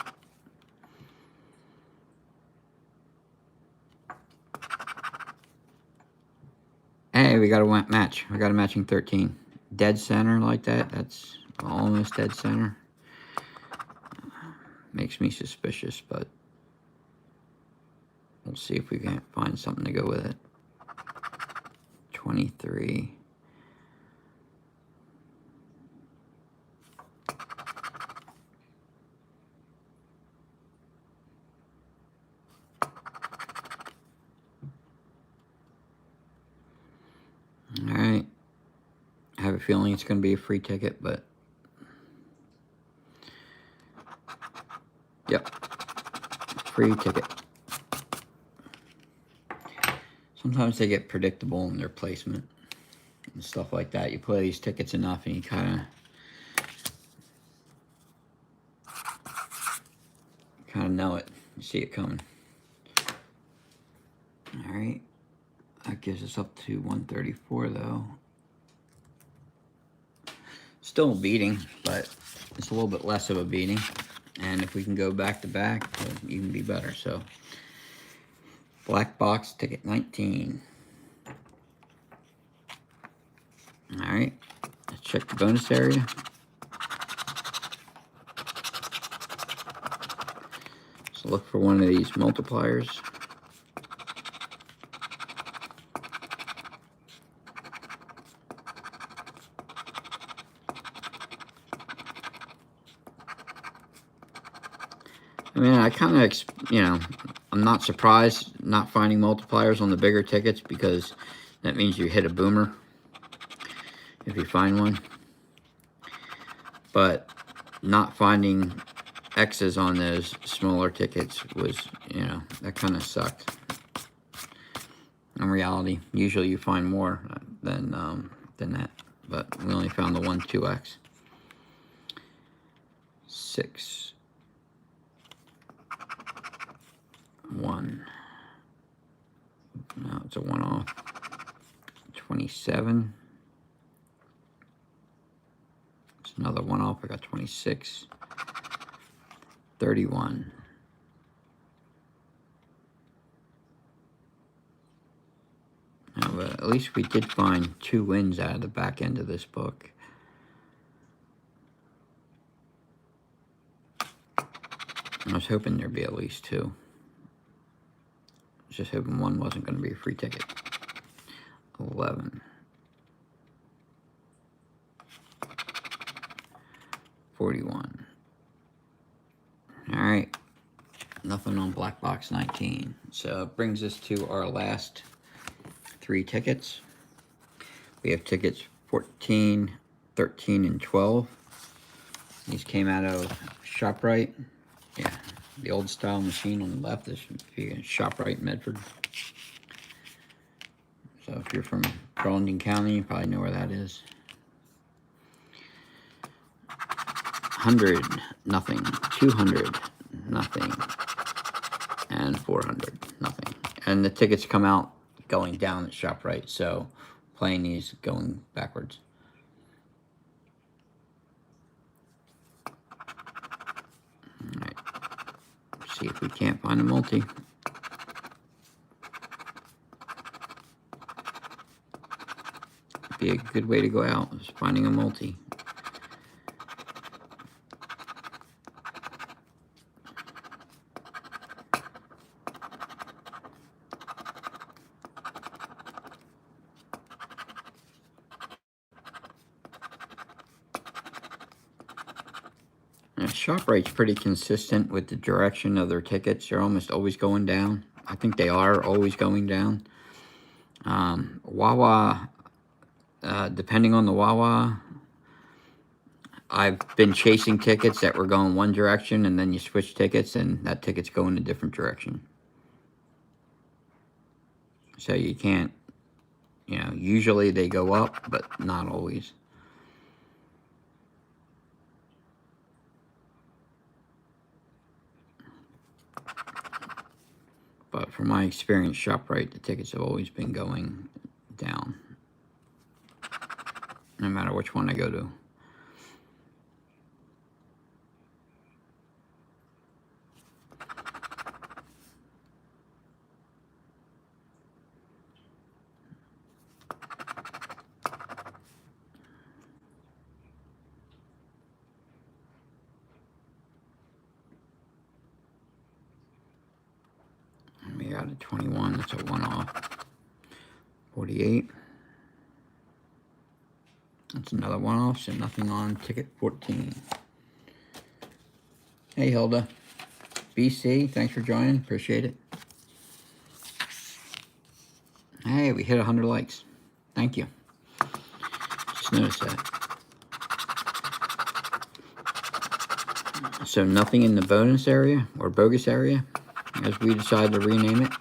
Hey, we got a match. We got a matching 13. Dead center like that. That's almost dead center. Makes me suspicious, but we'll see if we can find something to go with it. 23. All right. I have a feeling it's going to be a free ticket, but yep, free ticket. Sometimes they get predictable in their placement and stuff like that. You play these tickets enough and you kind of know it. You see it coming. All right. That gives us up to 134 though. Still a beating, but it's a little bit less of a beating. And if we can go back to back, it'll even be better. So, black box ticket 19. All right, let's check the bonus area. So look for one of these multipliers. I mean, I kind of, I'm not surprised not finding multipliers on the bigger tickets because that means you hit a boomer if you find one. But not finding X's on those smaller tickets was, that kind of sucked. In reality, usually you find more than that, but we only found the 1 2x. 6. 1. No, it's a 1 off. 27. It's another 1 off. I got 26. 31. Now, but at least we did find 2 wins out of the back end of this book. I was hoping there'd be at least 2. Just hoping one wasn't going to be a free ticket. 11. 41. All right. Nothing on black box 19. So it brings us to our last 3 tickets. We have tickets 14, 13, and 12. These came out of ShopRite. Yeah. The old style machine on the left is ShopRite Medford. So if you're from Burlington County, you probably know where that is. 100, nothing. 200, nothing. And 400, nothing. And the tickets come out going down at ShopRite, so playing these going backwards. All right. See if we can't find a multi. Be a good way to go out is finding a multi. ShopRite's pretty consistent with the direction of their tickets. They're almost always going down. I think they are always going down. Wawa, depending on the Wawa, I've been chasing tickets that were going one direction, and then you switch tickets, and that ticket's going a different direction. So you can't, usually they go up, but not always. But from my experience, ShopRite, the tickets have always been going down, no matter which one I go to. And we got a 21, that's a one-off. 48. That's another one-off, so nothing on ticket 14. Hey, Hilda. BC, thanks for joining. Appreciate it. Hey, we hit 100 likes. Thank you. Just noticed that. So nothing in the bonus area, or bogus area, as we decided to rename it.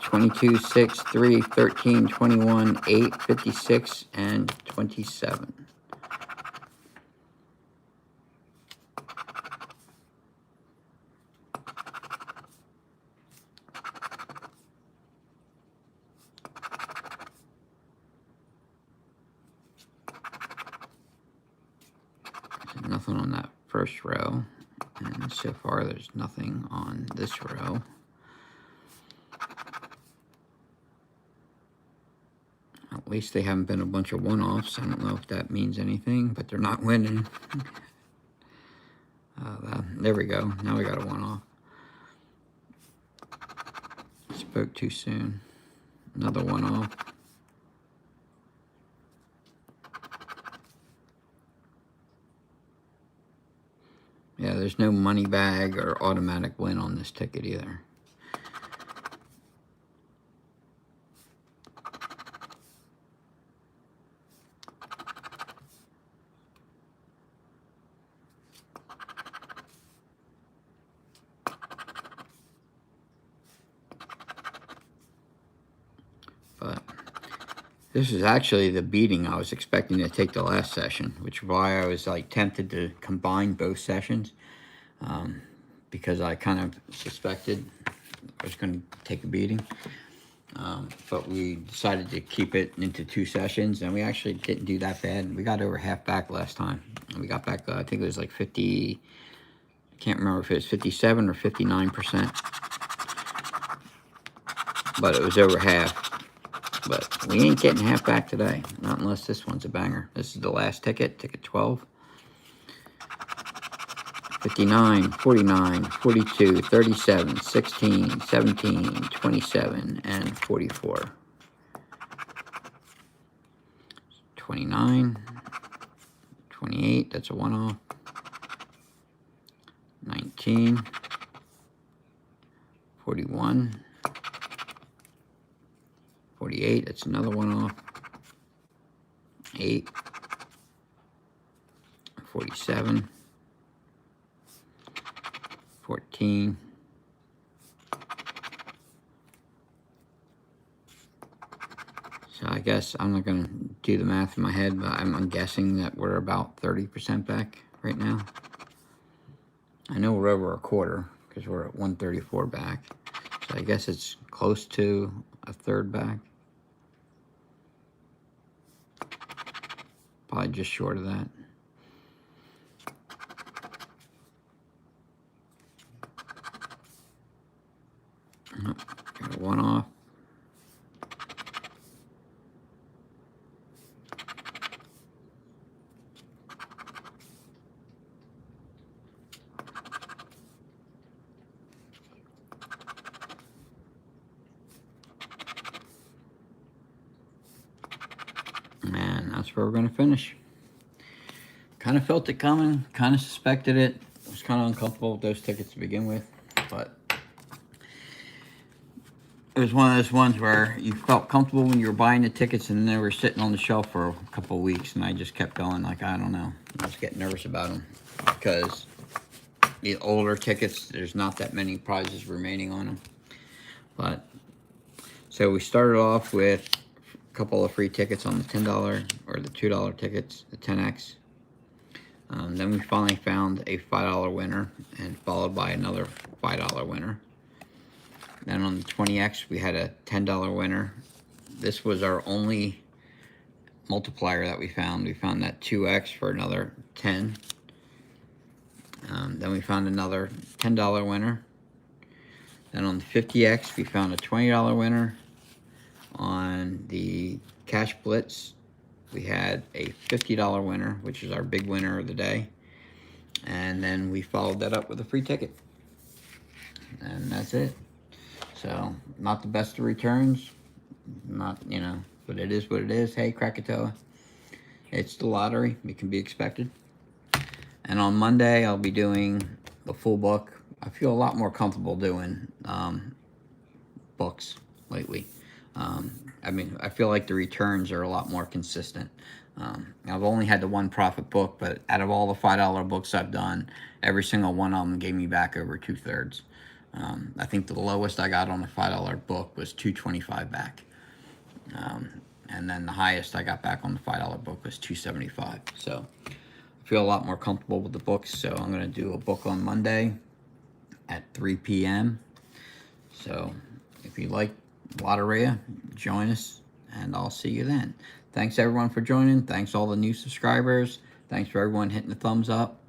22, 6, 3, 13, 21, 8, 56, and 27. So nothing on that first row. And so far there's nothing on this row. At least they haven't been a bunch of one-offs. I don't know if that means anything, but they're not winning. There we go. Now we got a one-off. Spoke too soon. Another one-off. Yeah, there's no money bag or automatic win on this ticket either. But this is actually the beating I was expecting to take the last session, which is why I was like tempted to combine both sessions, because I kind of suspected I was going to take a beating. But we decided to keep it into 2 sessions, and we actually didn't do that bad. We got over half back last time. We got back, I think it was like 50, I can't remember if it was 57 or 59%. But it was over half. But we ain't getting half back today, not unless this one's a banger. This is the last ticket, ticket 12. 59, 49, 42, 37, 16, 17, 27, and 44. 29, 28, that's a one-off. 19, 41, 48, that's another one-off. 8, 47, 14, 'So I guess I'm not going to do the math in my head, but I'm guessing that we're about 30% back right now. I know we're over a quarter because we're at 134 back. So I guess it's close to a third back. Probably just short of that. Got a one off. That's where we're going to finish. Kind of felt it coming, kind of suspected it. Was kind of uncomfortable with those tickets to begin with, but it was one of those ones where you felt comfortable when you were buying the tickets, and then they were sitting on the shelf for a couple of weeks, and I just kept going, like, I don't know. I was getting nervous about them because the older tickets, there's not that many prizes remaining on them. But so we started off with a couple of free tickets on the $10 or the $2 tickets, the 10X. Then we finally found a $5 winner, and followed by another $5 winner. Then on the 20X, we had a $10 winner. This was our only multiplier that we found. We found that 2X for another 10. Then we found another $10 winner. Then on the 50X, we found a $20 winner. On the Cash Blitz, we had a $50 winner, which is our big winner of the day. And then we followed that up with a free ticket. And that's it. So, not the best of returns. Not, you know, but it is what it is. Hey, Krakatoa. It's the lottery. It can be expected. And on Monday, I'll be doing the full book. I feel a lot more comfortable doing books lately. I mean, I feel like the returns are a lot more consistent. I've only had the one profit book, but out of all the $5 books I've done, every single one of them gave me back over 2/3. I think the lowest I got on a $5 book was $225 back. And then the highest I got back on the $5 book was $275. So I feel a lot more comfortable with the books. So I'm going to do a book on Monday at 3 p.m. So if you like Loteria, join us, and I'll see you then. Thanks everyone for joining. Thanks all the new subscribers. Thanks for everyone hitting the thumbs up.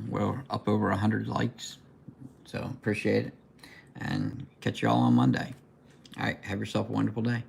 We're up over 100 likes, so appreciate it. And catch you all on Monday. All right, have yourself a wonderful day.